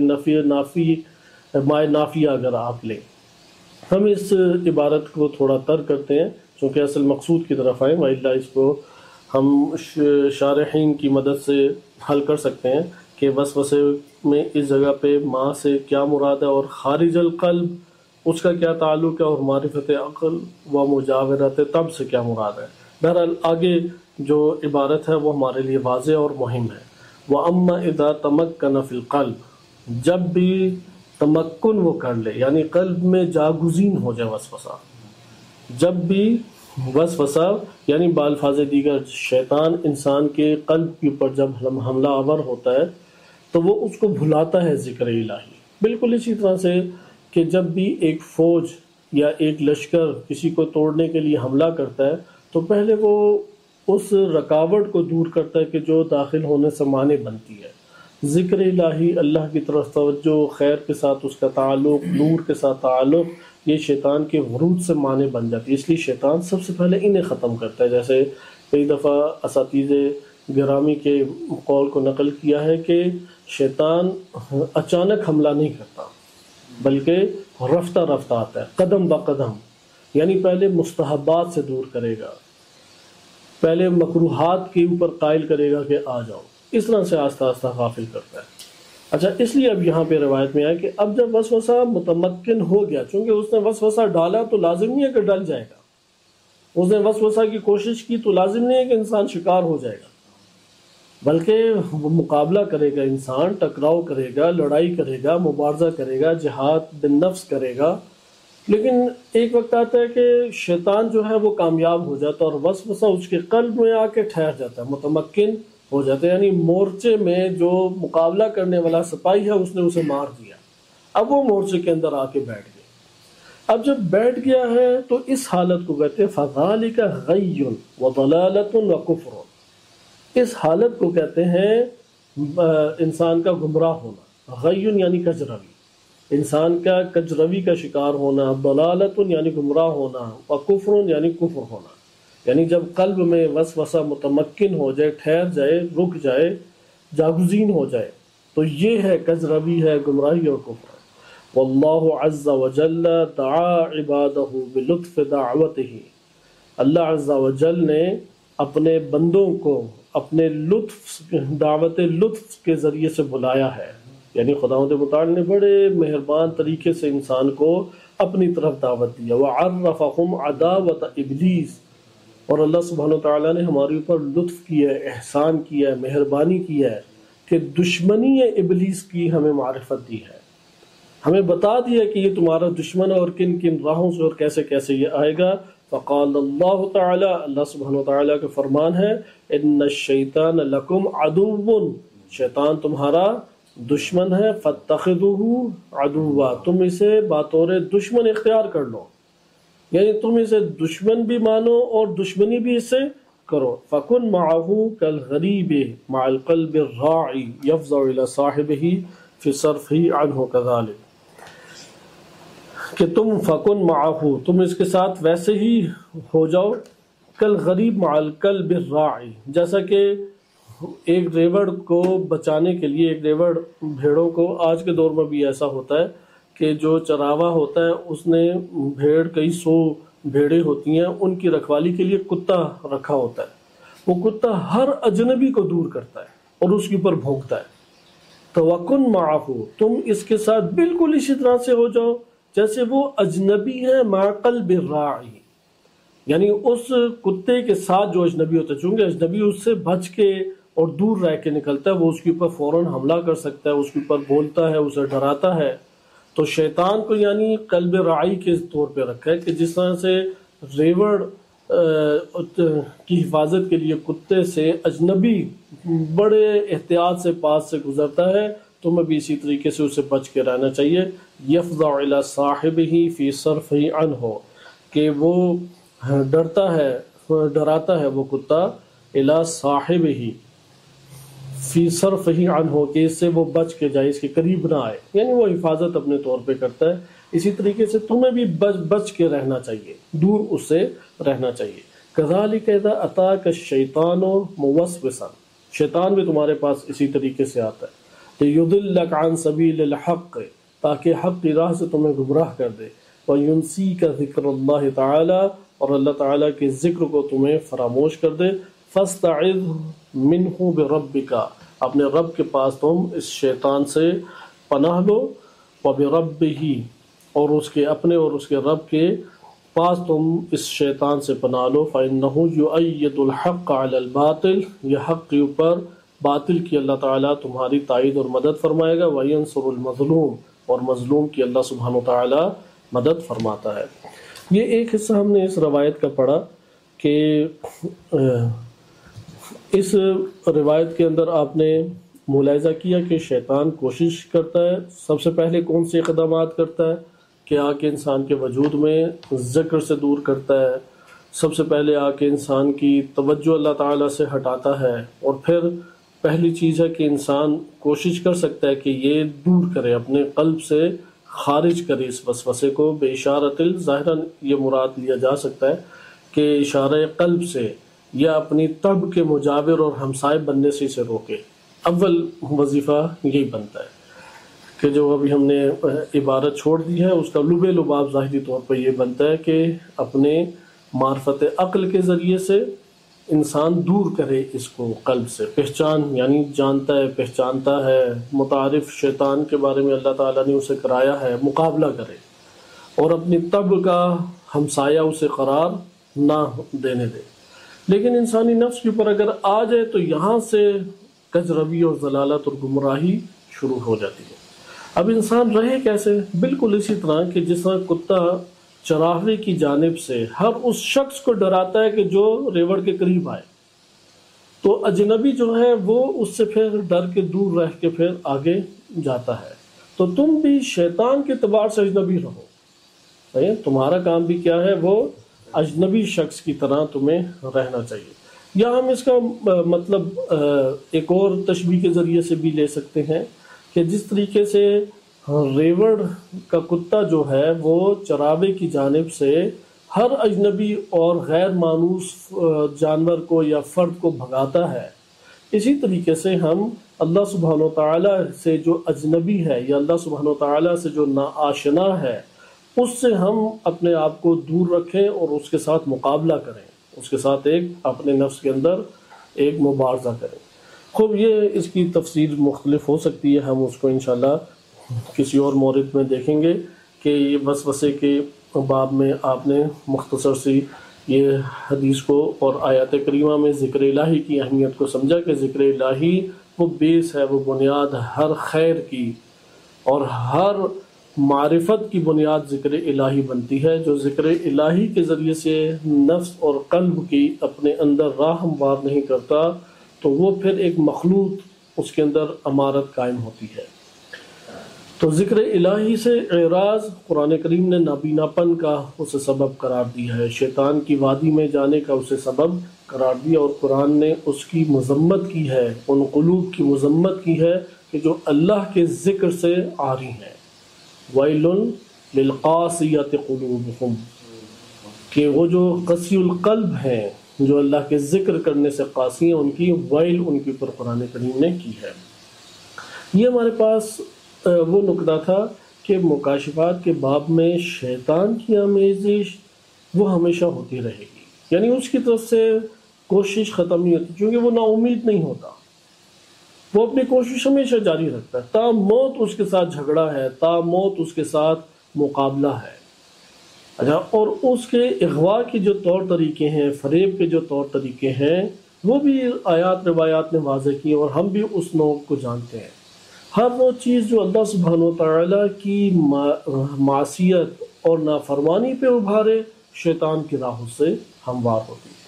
نافیہ اگر آپ لیں، ہم اس عبارت کو تھوڑا تر کرتے ہیں چونکہ اصل مقصود کی طرف آئیں، وإلا اس کو ہم شارحین کی مدد سے حل کر سکتے ہیں کہ وسوسے میں اس جگہ پہ ماں سے کیا مراد ہے اور خارج القلب اس کا کیا تعلق ہے، اور معرفت عقل و مجاورت طب سے کیا مراد ہے. بہرحال آگے جو عبارت ہے وہ ہمارے لیے واضح اور مہم ہے. وَأَمَّا إِذَا تَمَكَّنَ فِي الْقَلْبِ، جب بھی تمکن وہ کر لے، یعنی قلب میں جاگزین ہو جائے وسوسہ، جب بھی وسوسہ یعنی بالفاظ دیگر شیطان انسان کے قلب کے اوپر جب حملہ آور ہوتا ہے تو وہ اس کو بھلاتا ہے ذکر الہی. بالکل اسی طرح سے کہ جب بھی ایک فوج یا ایک لشکر کسی کو توڑنے کے لیے حملہ کرتا ہے تو پہلے وہ اس رکاوٹ کو دور کرتا ہے کہ جو داخل ہونے سے مانع بنتی ہے. ذکر الہی، اللہ کی طرف توجہ، خیر کے ساتھ اس کا تعلق، نور کے ساتھ تعلق، یہ شیطان کے ورود سے مانع بن جاتی ہے. اس لیے شیطان سب سے پہلے انہیں ختم کرتا ہے. جیسے کئی دفعہ اساتذہ گرامی کے قول کو نقل کیا ہے کہ شیطان اچانک حملہ نہیں کرتا، بلکہ رفتہ رفتہ آتا ہے، قدم بقدم، یعنی پہلے مستحبات سے دور کرے گا، پہلے مکروہات کے اوپر قائل کرے گا کہ آ جاؤ، اس طرح سے آہستہ آہستہ غافل کرتا ہے۔ اچھا، اس لیے اب یہاں پہ روایت میں آیا کہ اب جب وسوسہ متمکن ہو گیا، چونکہ اس نے وسوسہ ڈالا تو لازم نہیں ہے کہ ڈل جائے گا، اس نے وسوسہ کی کوشش کی تو لازم نہیں ہے کہ انسان شکار ہو جائے گا، بلکہ وہ مقابلہ کرے گا، انسان ٹکراؤ کرے گا، لڑائی کرے گا، مبارزہ کرے گا، جہاد بالنفس کرے گا۔ لیکن ایک وقت آتا ہے کہ شیطان جو ہے وہ کامیاب ہو جاتا ہے اور وسوسہ اس کے قلب میں آ کے ٹھہر جاتا ہے، متمکن ہو جاتا ہے، یعنی مورچے میں جو مقابلہ کرنے والا سپاہی ہے اس نے اسے مار دیا، اب وہ مورچے کے اندر آ کے بیٹھ گیا۔ اب جب بیٹھ گیا ہے تو اس حالت کو کہتے ہیں فَذَلِكَ غَيٌّ وَضَلَالَةٌ وَكُفْرٌ، اس حالت کو کہتے ہیں انسان کا گمراہ ہونا، غیٌ یعنی کجروی، انسان کا کجروی کا شکار ہونا، ضلالۃ یعنی گمراہ ہونا، وکفر یعنی کفر ہونا، یعنی جب قلب میں وسوسہ متمکن ہو جائے، ٹھہر جائے، رک جائے، جاگزین ہو جائے، تو یہ ہے کجروی، ہے گمراہی اور کفر۔ واللہ عز وجل دعا عبادہ بلطف دعوتہ، اللہ عز وجل نے اپنے بندوں کو اپنے لطف، دعوت لطف کے ذریعے سے بلایا ہے، یعنی خداوند متعال نے بڑے مہربان طریقے سے انسان کو اپنی طرف دعوت دیا۔ وعرفہم عداوت ابلیس، اور اللہ سبحانہ وتعالیٰ نے ہمارے اوپر لطف کیا ہے، احسان کیا ہے، مہربانی کیا ہے کہ دشمنی ابلیس کی ہمیں معرفت دی ہے، ہمیں بتا دیا کہ یہ تمہارا دشمن ہے اور کن کن راہوں سے اور کیسے کیسے یہ آئے گا۔ فقال اللہ تعالی، اللہ سبحانہ وتعالیٰ کا فرمان ہے، ان الشیطان لکم عدو، شیطان تمہارا دشمن ہے، فاتخذوہ عدوا، تم اسے بطور دشمن اختیار کر لو، یعنی تم اسے دشمن بھی مانو اور دشمنی بھی اس سے کرو۔ فکن معہ کالغریب مع القلب الراعی یفزع الی صاحبہ فی صرفہ عنہ کذلک، کہ تم فکن معہ، تم اس کے ساتھ ویسے ہی ہو جاؤ، کالغریب مع القلب الراعی، جیسا کہ ایک ریوڑ کو بچانے کے لیے، ایک ریوڑ بھیڑوں کو، آج کے دور میں بھی ایسا ہوتا ہے کہ جو چراوا ہوتا ہے اس نے بھیڑ، کئی سو بھیڑیں ہوتی ہیں، ان کی رکھوالی کے لیے کتا رکھا ہوتا ہے، وہ کتا ہر اجنبی کو دور کرتا ہے اور اس کے اوپر بھونکتا ہے۔ توکن معہ، تم اس کے ساتھ بالکل اسی طرح سے ہو جاؤ جیسے وہ اجنبی ہے، مع قلب الراعی، یعنی اس کتے کے ساتھ جو اجنبی ہوتا ہے، چونکہ اجنبی اس سے بچ کے اور دور رہ کے نکلتا ہے، وہ اس کے اوپر فوراً حملہ کر سکتا ہے، اس کے اوپر بولتا ہے، اسے ڈراتا ہے۔ تو شیطان کو یعنی قلب راعی کے طور پہ رکھا ہے کہ جس طرح سے ریوڑ کی حفاظت کے لیے کتے سے اجنبی بڑے احتیاط سے پاس سے گزرتا ہے، تمہیں بھی اسی طریقے سے اسے بچ کے رہنا چاہیے۔ یفزع الی صاحبہ فی صرفہ عنہ، کہ وہ ڈرتا ہے، ڈراتا ہے وہ کتا، الی صاحبہ فی صرفہ عنہ، کہ اس سے وہ بچ کے جائے، اس کے قریب نہ آئے، یعنی وہ حفاظت اپنے طور پہ کرتا ہے۔ اسی طریقے سے تمہیں بھی بچ کے رہنا چاہیے، دور اس سے رہنا چاہیے۔ کذالک اذا اتاک الشیطان موسوسا، شیطان بھی تمہارے پاس اسی طریقے سے آتا ہے، لیضلک عن سبیل الحق، تاکہ حق کی راہ سے تمہیں گمراہ کر دے، وینسیک ذکر اللہ تعالی، اور اللہ تعالیٰ کے ذکر کو تمہیں فراموش کر دے۔ فاستعذ منہ بربک، اپنے رب کے پاس تم اس شیطان سے پناہ لو، وبربہ، اور اس کے اپنے اور اس کے رب کے پاس تم اس شیطان سے پناہ لو۔ فإنہ یؤید الحق علی الباطل، یہ حق کے اوپر باطل کی اللہ تعالیٰ تمہاری تائید اور مدد فرمائے گا۔ وینصر المظلوم، اور مظلوم کی اللہ سبحانہ وتعالیٰ مدد فرماتا ہے۔ یہ ایک حصہ ہم نے اس روایت کا پڑھا کہ اس روایت کے اندر آپ نے ملاحظہ کیا کہ شیطان کوشش کرتا ہے، سب سے پہلے کون سے اقدامات کرتا ہے کہ آ کے انسان کے وجود میں ذکر سے دور کرتا ہے، سب سے پہلے آ کے انسان کی توجہ اللہ تعالیٰ سے ہٹاتا ہے، اور پھر پہلی چیز ہے کہ انسان کوشش کر سکتا ہے کہ یہ دور کرے، اپنے قلب سے خارج کرے اس وسوسے کو، بے اشارت ظاہراً یہ مراد لیا جا سکتا ہے کہ اشارہ قلب سے، یا اپنی طب کے مجاور اور ہمسائے بننے سے اسے روکے۔ اول وظیفہ یہی بنتا ہے کہ جو ابھی ہم نے عبارت چھوڑ دی ہے اس کا لب لباب ظاہری طور پر یہ بنتا ہے کہ اپنے معرفت عقل کے ذریعے سے انسان دور کرے اس کو قلب سے، پہچان یعنی جانتا ہے، پہچانتا ہے، متعارف شیطان کے بارے میں اللہ تعالیٰ نے اسے کرایا ہے، مقابلہ کرے اور اپنی طبع کا ہمسایہ اسے قرار نہ دینے دے۔ لیکن انسانی نفس کے اوپر اگر آ جائے تو یہاں سے کجروی اور ضلالت اور گمراہی شروع ہو جاتی ہے۔ اب انسان رہے کیسے؟ بالکل اسی طرح کہ جس طرح کتا چراغے کی جانب سے ہر اس شخص کو ڈراتا ہے کہ جو ریوڑ کے قریب آئے، تو اجنبی جو ہے وہ اس سے پھر ڈر کے دور رہ کے پھر آگے جاتا ہے۔ تو تم بھی شیطان کے اعتبار سے اجنبی رہو، صحیح؟ تمہارا کام بھی کیا ہے؟ وہ اجنبی شخص کی طرح تمہیں رہنا چاہیے۔ یا ہم اس کا مطلب ایک اور تشبیہ کے ذریعے سے بھی لے سکتے ہیں کہ جس طریقے سے ریوڑ کا کتا جو ہے وہ چراغے کی جانب سے ہر اجنبی اور غیر مانوس جانور کو یا فرد کو بھگاتا ہے، اسی طریقے سے ہم اللہ سبحانہ و تعالیٰ سے جو اجنبی ہے یا اللہ سبحانہ و تعالیٰ سے جو ناآشنا ہے اس سے ہم اپنے آپ کو دور رکھیں اور اس کے ساتھ مقابلہ کریں، اس کے ساتھ ایک اپنے نفس کے اندر ایک مبارزہ کریں۔ خوب یہ اس کی تفسیر مختلف ہو سکتی ہے، ہم اس کو انشاءاللہ کسی اور مورد میں دیکھیں گے کہ یہ وسوسے کے باب میں آپ نے مختصر سی یہ حدیث کو اور آیات کریمہ میں ذکر الہی کی اہمیت کو سمجھا کہ ذکر الہی وہ بیس ہے، وہ بنیاد ہر خیر کی اور ہر معرفت کی بنیاد ذکر الہی بنتی ہے۔ جو ذکر الہی کے ذریعے سے نفس اور قلب کی اپنے اندر راہ ہموار نہیں کرتا تو وہ پھر ایک مخلوط اس کے اندر امارت قائم ہوتی ہے۔ تو ذکر الہی سے اعراض قرآن کریم نے نابینا پن کا اسے سبب قرار دیا ہے، شیطان کی وادی میں جانے کا اسے سبب قرار دیا، اور قرآن نے اس کی مذمت کی ہے، ان قلوب کی مذمت کی ہے کہ جو اللہ کے ذکر سے عاری ہیں۔ وَيْلٌ لِلْقَاسِيَةِ قُلُوبُهُمْ، کہ وہ جو قسی القلب ہیں، جو اللہ کے ذکر کرنے سے قاسی ہیں، ان کی ویل ان کے اوپر قرآن کریم نے کی ہے۔ یہ ہمارے پاس وہ نکتہ تھا کہ مکاشفات کے باب میں شیطان کی آمیزش وہ ہمیشہ ہوتی رہے گی، یعنی اس کی طرف سے کوشش ختم نہیں ہوتی، کیونکہ وہ نا امید نہیں ہوتا، وہ اپنی کوشش ہمیشہ جاری رکھتا ہے، تا موت اس کے ساتھ جھگڑا ہے، تا موت اس کے ساتھ مقابلہ ہے۔ اچھا، اور اس کے اغوا کے جو طور طریقے ہیں، فریب کے جو طور طریقے ہیں، وہ بھی آیات روایات نے واضح کی اور ہم بھی اس نوع کو جانتے ہیں۔ ہر وہ چیز جو اللہ سبحانہ و تعالیٰ کی معصیت اور نافرمانی پہ ابھارے، شیطان کی راہوں سے ہموار ہوتی ہے۔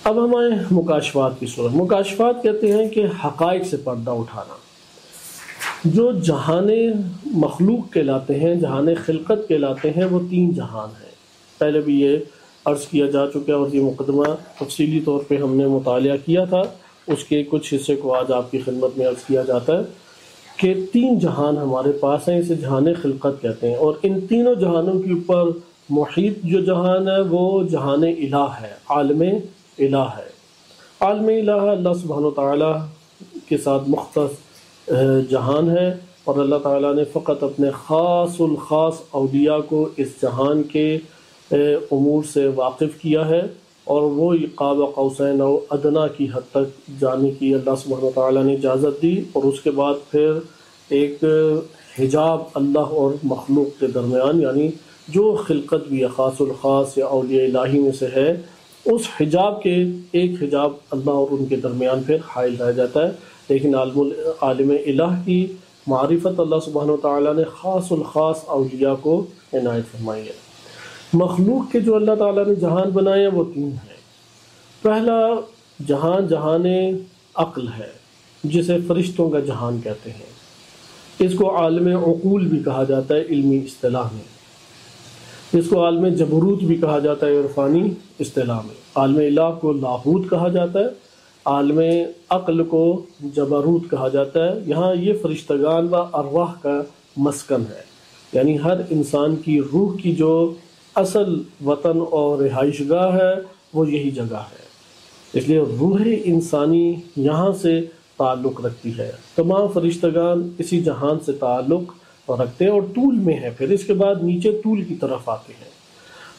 اب ہمیں مکاشفات کی صورت، مکاشفات کہتے ہیں کہ حقائق سے پردہ اٹھانا۔ جو جہان مخلوق کہلاتے ہیں، جہان خلقت کہلاتے ہیں، وہ تین جہان ہیں۔ پہلے بھی یہ عرض کیا جا چکا ہے اور یہ مقدمہ تفصیلی طور پہ ہم نے مطالعہ کیا تھا، اس کے کچھ حصے کو آج آپ کی خدمت میں عرض کیا جاتا ہے کہ تین جہان ہمارے پاس ہیں، اسے جہان خلقت کہتے ہیں، اور ان تینوں جہانوں کے اوپر محیط جو جہان ہے وہ جہان الہ ہے، عالم الہ ہے۔ عالم الہ اللہ سبحانہ تعالیٰ کے ساتھ مختص جہان ہے، اور اللہ تعالیٰ نے فقط اپنے خاص الخاص اولیاء کو اس جہان کے امور سے واقف کیا ہے، اور وہ قاب قوسین و ادنیٰ کی حد تک جانے کی اللہ سبحانہ تعالیٰ نے اجازت دی، اور اس کے بعد پھر ایک حجاب اللہ اور مخلوق کے درمیان، یعنی جو خلقت بھی خاص الخاص یا اولیاء الہی میں سے ہے، اس حجاب کے ایک حجاب اللہ اور ان کے درمیان پھر حائل رہ جاتا ہے۔ لیکن عالم الہ کی معرفت اللہ سبحانہ تعالیٰ نے خاص الخاص اولیاء کو عنایت فرمائی ہے۔ مخلوق کے جو اللہ تعالیٰ نے جہان بنائے ہیں وہ تین ہیں۔ پہلا جہان جہان عقل ہے، جسے فرشتوں کا جہان کہتے ہیں، اس کو عالم عقول بھی کہا جاتا ہے علمی اصطلاح میں، اس کو عالم جبروت بھی کہا جاتا ہے عرفانی اصطلاح میں، عالم الہ کو لاہوت کہا جاتا ہے، عالم عقل کو جبروت کہا جاتا ہے۔ یہاں یہ فرشتگان و ارواح کا مسکن ہے، یعنی ہر انسان کی روح کی جو اصل وطن اور رہائش گاہ ہے وہ یہی جگہ ہے، اس لیے روح انسانی یہاں سے تعلق رکھتی ہے۔ تمام فرشتگان اسی جہان سے تعلق رکھتے ہیں اور طول میں ہے، پھر اس کے بعد نیچے طول کی طرف آتے ہیں۔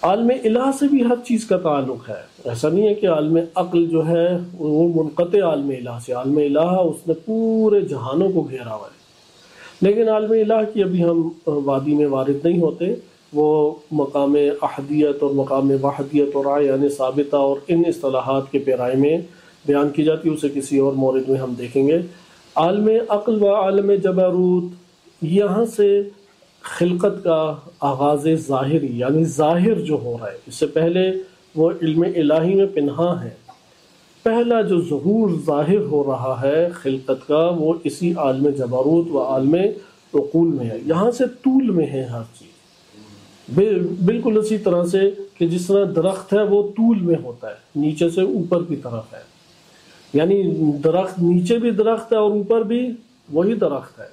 عالم الہ سے بھی ہر چیز کا تعلق ہے، ایسا نہیں ہے کہ عالم عقل جو ہے وہ منقطع عالم الہ سے، عالم الہ اس نے پورے جہانوں کو گھیرا ہوا ہے، لیکن عالم الہ کی ابھی ہم وادی میں وارد نہیں ہوتے، وہ مقام احدیت اور مقام وحدیت اور اعیان ثابتہ اور ان اصطلاحات کے پیرائے میں بیان کی جاتی ہے، اسے کسی اور مورد میں ہم دیکھیں گے۔ عالم عقل و عالم جبروت، یہاں سے خلقت کا آغاز ظاہری یعنی ظاہر جو ہو رہا ہے، اس سے پہلے وہ علم الہی میں پنہاں ہے، پہلا جو ظہور ظاہر ہو رہا ہے خلقت کا وہ اسی عالم جبروت و عالم عقول میں ہے، یہاں سے طول میں ہے ہر چیز، بالکل اسی طرح سے کہ جس طرح درخت ہے وہ طول میں ہوتا ہے، نیچے سے اوپر کی طرف ہے، یعنی درخت نیچے بھی درخت ہے اور اوپر بھی وہی درخت ہے۔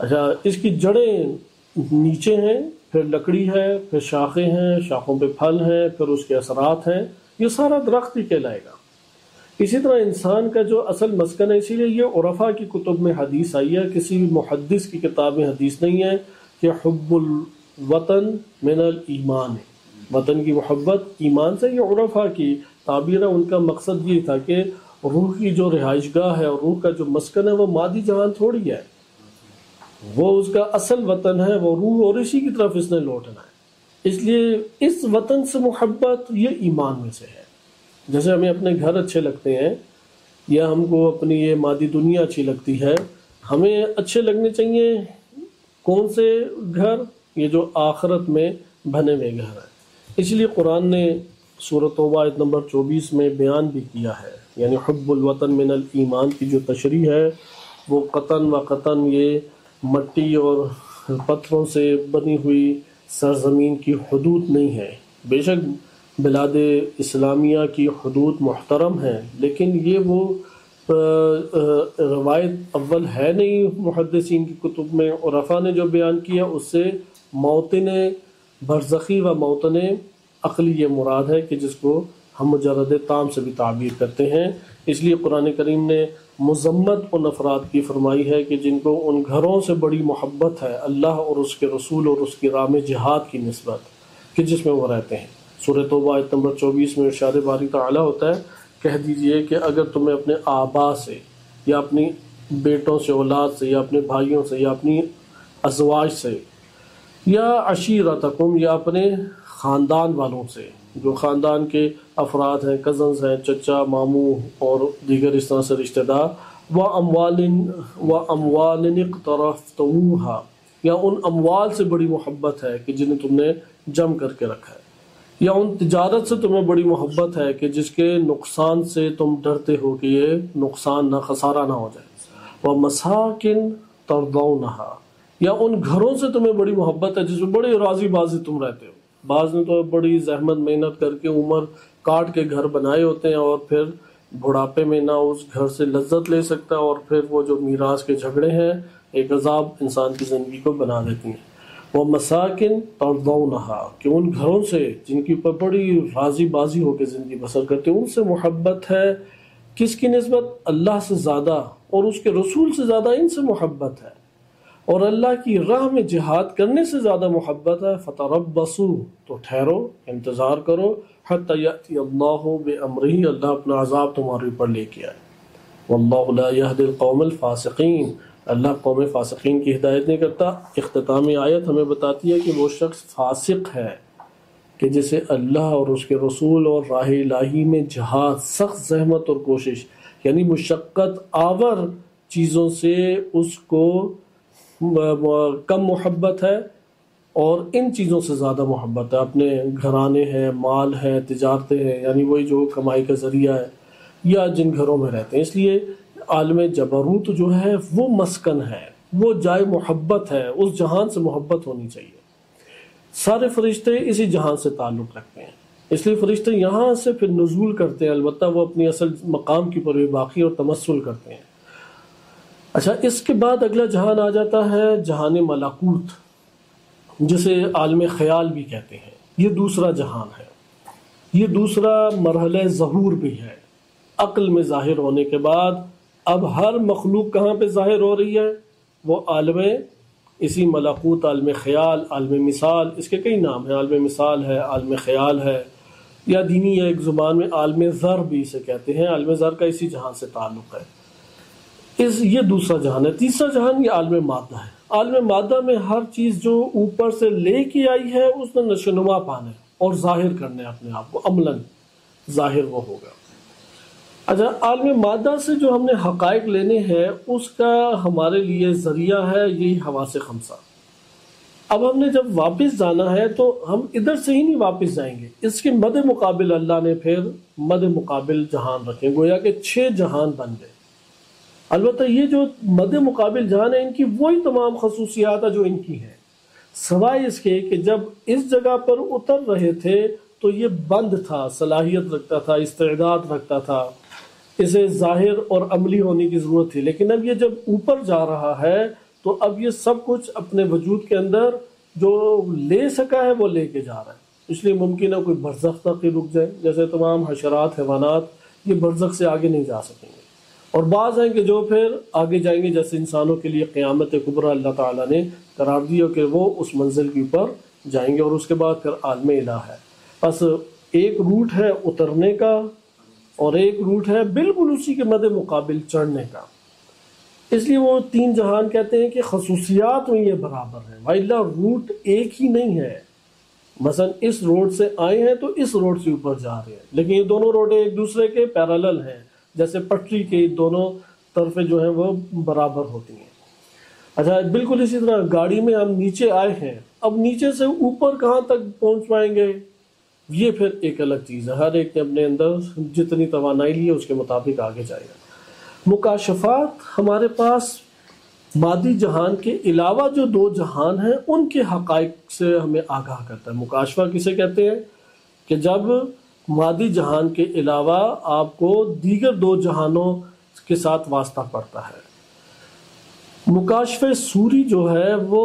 اچھا، اس کی جڑیں نیچے ہیں، پھر لکڑی ہے، پھر شاخیں ہیں، شاخوں پہ پھل ہیں، پھر اس کے اثرات ہیں، یہ سارا درخت ہی کہلائے گا۔ اسی طرح انسان کا جو اصل مسکن ہے، اسی لیے یہ عرفا کی کتب میں حدیث آئی ہے، کسی محدث کی کتاب میں حدیث نہیں ہے کہ حب الوطن من الایمان، وطن کی محبت ایمان سے، یہ عرفا کی تعبیر ہے، ان کا مقصد یہ تھا کہ روح کی جو رہائش گاہ ہے اور روح کا جو مسکن ہے وہ مادی جہان تھوڑی ہے، وہ اس کا اصل وطن ہے، وہ روح، اور اسی کی طرف اس نے لوٹنا ہے۔ اس لیے اس وطن سے محبت یہ ایمان میں سے ہے۔ جیسے ہمیں اپنے گھر اچھے لگتے ہیں یا ہم کو اپنی یہ مادی دنیا اچھی لگتی ہے، ہمیں اچھے لگنے چاہیے کون سے گھر؟ یہ جو آخرت میں بنے ہوئے گھر ہیں۔ اس لیے قرآن نے سورۃ توبہ آیت نمبر 24 میں بیان بھی کیا ہے، یعنی حب الوطن من الایمان کی جو تشریح ہے وہ قطن و قطن یہ مٹی اور پتھروں سے بنی ہوئی سرزمین کی حدود نہیں ہے، بے شک بلاد اسلامیہ کی حدود محترم ہیں، لیکن یہ وہ روایت اول ہے نہیں محدثین کی کتب میں، عرفا نے جو بیان کیا اس سے موطن برزخی و موطن عقلی یہ مراد ہے کہ جس کو ہم مجرد تام سے بھی تعبیر کرتے ہیں۔ اس لیے قرآن کریم نے مذمت ان افراد کی فرمائی ہے کہ جن کو ان گھروں سے بڑی محبت ہے اللہ اور اس کے رسول اور اس کی راہ میں جہاد کی نسبت کہ جس میں وہ رہتے ہیں۔ سورۃ توبہ آیت نمبر 24 میں ارشاد باری تعالیٰ ہوتا ہے، کہہ دیجئے کہ اگر تمہیں اپنے آبا سے یا اپنی بیٹوں سے، اولاد سے، یا اپنے بھائیوں سے، یا اپنی ازواج سے، یا عشیرتکم، یا اپنے خاندان والوں سے، جو خاندان کے افراد ہیں، کزنز ہیں، چچا، ماموں اور دیگر اس طرح سے رشتہ دار، وَأَمْوَالٍ اقْتَرَفْتُمُوهَا، یا ان اموال سے بڑی محبت ہے کہ جنہیں تم نے جم کر کے رکھا ہے، یا ان تجارت سے تمہیں بڑی محبت ہے کہ جس کے نقصان سے تم ڈرتے ہو کہ یہ نقصان نہ، خسارہ نہ ہو جائے، وَمَسَاكِن تَرْضَوْنَهَا، یا ان گھروں سے تمہیں بڑی محبت ہے جس میں بڑے راضی بازی تم رہتے ہو۔ بعض نے تو بڑی زحمت محنت کر کے عمر کاٹ کے گھر بنائے ہوتے ہیں اور پھر بڑھاپے میں نہ اس گھر سے لذت لے سکتا، اور پھر وہ جو میراث کے جھگڑے ہیں ایک عذاب انسان کی زندگی کو بنا دیتی ہیں۔ وہ مساکن ترضونها، کہ ان گھروں سے جن کی اوپر بڑی راضی بازی ہو کے زندگی بسر کرتے ہیں، ان سے محبت ہے، کس کی نسبت؟ اللہ سے زیادہ اور اس کے رسول سے زیادہ ان سے محبت ہے، اور اللہ کی راہ میں جہاد کرنے سے زیادہ محبت ہے۔ فتربصوا، تو ٹھہرو، انتظار کرو، حتی یأتی اللہ بامرہ، اللہ اپنا عذاب تمہارے اوپر لے کے آئے۔ واللہ لا یہدی القوم الفاسقین، اللہ قوم فاسقین کی ہدایت نہیں کرتا۔ اختتام آیت ہمیں بتاتی ہے کہ وہ شخص فاسق ہے کہ جسے اللہ اور اس کے رسول اور راہ الہی میں جہاد، سخت زحمت اور کوشش، یعنی مشقت آور چیزوں سے اس کو کم محبت ہے، اور ان چیزوں سے زیادہ محبت ہے، اپنے گھرانے ہیں، مال ہے، تجارتیں ہیں، یعنی وہی جو کمائی کا ذریعہ ہے، یا جن گھروں میں رہتے ہیں۔ اس لیے عالم جبروت جو ہے وہ مسکن ہے، وہ جائے محبت ہے، اس جہان سے محبت ہونی چاہیے۔ سارے فرشتے اسی جہان سے تعلق رکھتے ہیں، اس لیے فرشتے یہاں سے پھر نزول کرتے ہیں، البتہ وہ اپنی اصل مقام کی پر باقی اور تمثل کرتے ہیں۔ اچھا، اس کے بعد اگلا جہان آ جاتا ہے جہان ملکوت، جسے عالم خیال بھی کہتے ہیں۔ یہ دوسرا جہان ہے، یہ دوسرا مرحلہ ظہور بھی ہے۔ عقل میں ظاہر ہونے کے بعد اب ہر مخلوق کہاں پہ ظاہر ہو رہی ہے؟ وہ عالم اسی ملکوت، عالم خیال، عالم مثال، اس کے کئی نام ہیں، عالم مثال ہے، عالم خیال ہے، یا دینی ایک زبان میں عالم ذر بھی اسے کہتے ہیں۔ عالم ذر کا اسی جہان سے تعلق ہے۔ یہ دوسرا جہان ہے۔ تیسرا جہان یہ عالم مادہ ہے۔ عالم مادہ میں ہر چیز جو اوپر سے لے کے آئی ہے اس نے نشو نما پانا ہے اور ظاہر کرنا ہے اپنے آپ کو، عملاً ظاہر وہ ہوگا۔ اچھا، عالم مادہ سے جو ہم نے حقائق لینے ہیں اس کا ہمارے لیے ذریعہ ہے یہی حواس خمسہ۔ اب ہم نے جب واپس جانا ہے تو ہم ادھر سے ہی نہیں واپس جائیں گے، اس کے مد مقابل اللہ نے پھر مد مقابل جہان رکھے، گویا کہ 6 جہان بن گئے۔ البتہ یہ جو مد مقابل جہان ہے ان کی وہی تمام خصوصیات ہیں جو ان کی ہیں، سوائے اس کے کہ جب اس جگہ پر اتر رہے تھے تو یہ بند تھا، صلاحیت رکھتا تھا، استعداد رکھتا تھا، اسے ظاہر اور عملی ہونے کی ضرورت تھی۔ لیکن اب یہ جب اوپر جا رہا ہے تو اب یہ سب کچھ اپنے وجود کے اندر جو لے سکا ہے وہ لے کے جا رہا ہے۔ اس لیے ممکن ہے کوئی برزخ تک ہی رک جائے، جیسے تمام حشرات، حیوانات یہ برزخ سے آگے نہیں جا سکیں گے، اور بعض ہیں کہ جو پھر آگے جائیں گے، جیسے انسانوں کے لیے قیامت کبریٰ اللہ تعالیٰ نے قرار دیا کہ وہ اس منزل کے اوپر جائیں گے، اور اس کے بعد پھر عالم الہ ہے۔ بس ایک روٹ ہے اترنے کا اور ایک روٹ ہے بالکل اسی کے مد مقابل چڑھنے کا۔ اس لیے وہ 3 جہان کہتے ہیں کہ خصوصیات میں یہ برابر ہیں، وَإِلَّا روٹ ایک ہی نہیں ہے۔ مثلا اس روڈ سے آئے ہیں تو اس روڈ سے اوپر جا رہے ہیں، لیکن یہ دونوں روڈیں ایک دوسرے کے پیرالل ہیں، جیسے پٹری کے دونوں طرفیں جو ہیں وہ برابر ہوتی ہیں۔ اچھا، بالکل اسی طرح گاڑی میں ہم نیچے آئے ہیں، اب نیچے سے اوپر کہاں تک پہنچ پائیں گے یہ پھر ایک الگ چیز ہے، ہر ایک نے اپنے اندر جتنی توانائی لی ہے اس کے مطابق آگے جائے گا۔ مکاشفات ہمارے پاس مادی جہان کے علاوہ جو 2 جہان ہیں ان کے حقائق سے ہمیں آگاہ کرتا ہے۔ مکاشفہ کسے کہتے ہیں؟ کہ جب مادی جہان کے علاوہ آپ کو دیگر 2 جہانوں کے ساتھ واسطہ پڑتا ہے۔ مکاشف سوری جو ہے وہ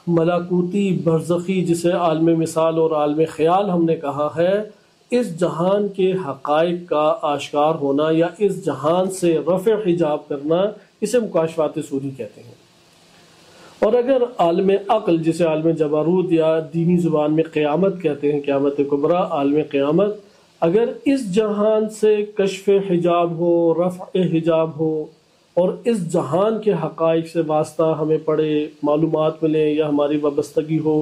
ملاکوتی برزخی، جسے عالم مثال اور عالم خیال ہم نے کہا ہے، اس جہان کے حقائق کا آشکار ہونا یا اس جہان سے رفع حجاب کرنا، اسے مکاشفات سوری کہتے ہیں۔ اور اگر عالم عقل، جسے عالم جبروت یا دینی زبان میں قیامت کہتے ہیں، قیامت کبریٰ، عالم قیامت، اگر اس جہان سے کشف حجاب ہو، رفع حجاب ہو، اور اس جہان کے حقائق سے واسطہ ہمیں پڑے، معلومات ملیں یا ہماری وابستگی ہو،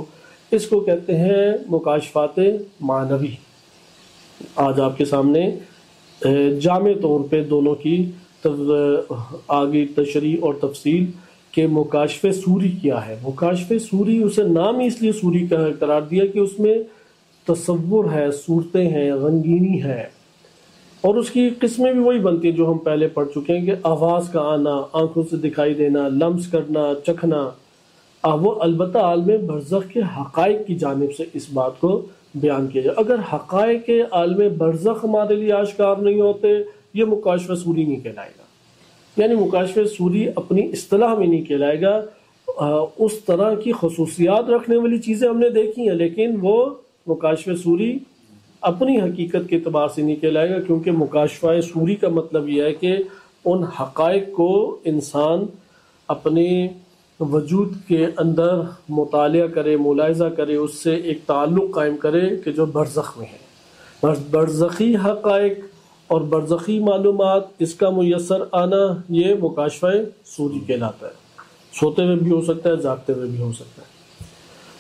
اس کو کہتے ہیں مکاشفات معنوی۔ آج آپ کے سامنے جامع طور پہ دونوں کی آگے تشریح اور تفصیل کہ مکاشف سوری کیا ہے۔ مکاشف سوری، اسے نام ہی اس لیے سوری کا قرار دیا کہ اس میں تصور ہے، صورتیں ہیں، رنگینی ہے، اور اس کی قسمیں بھی وہی بنتی ہیں جو ہم پہلے پڑھ چکے ہیں کہ آواز کا آنا، آنکھوں سے دکھائی دینا، لمس کرنا، چکھنا۔ وہ البتہ عالم برزخ کے حقائق کی جانب سے اس بات کو بیان کیا جائے۔ اگر حقائق عالم برزخ ہمارے لیے آشکار نہیں ہوتے، یہ مکاشفہ سوری نہیں کہلائے گا، یعنی مکاشفہ سوری اپنی اصطلاح میں نہیں کہلائے گا۔ اس طرح کی خصوصیات رکھنے والی چیزیں ہم نے دیکھی ہیں، لیکن وہ مکاشفہ سوری اپنی حقیقت کے اعتبار سے نہیں کہلائے گا، کیونکہ مکاشفہ سوری کا مطلب یہ ہے کہ ان حقائق کو انسان اپنے وجود کے اندر مطالعہ کرے، ملاحظہ کرے، اس سے ایک تعلق قائم کرے کہ جو برزخ میں ہے۔ برزخی حقائق اور برزخی معلومات، اس کا میسر آنا، یہ مکاشفہ سوری کہلاتا ہے۔ سوتے ہوئے بھی ہو سکتا ہے، جاگتے ہوئے بھی ہو سکتا ہے۔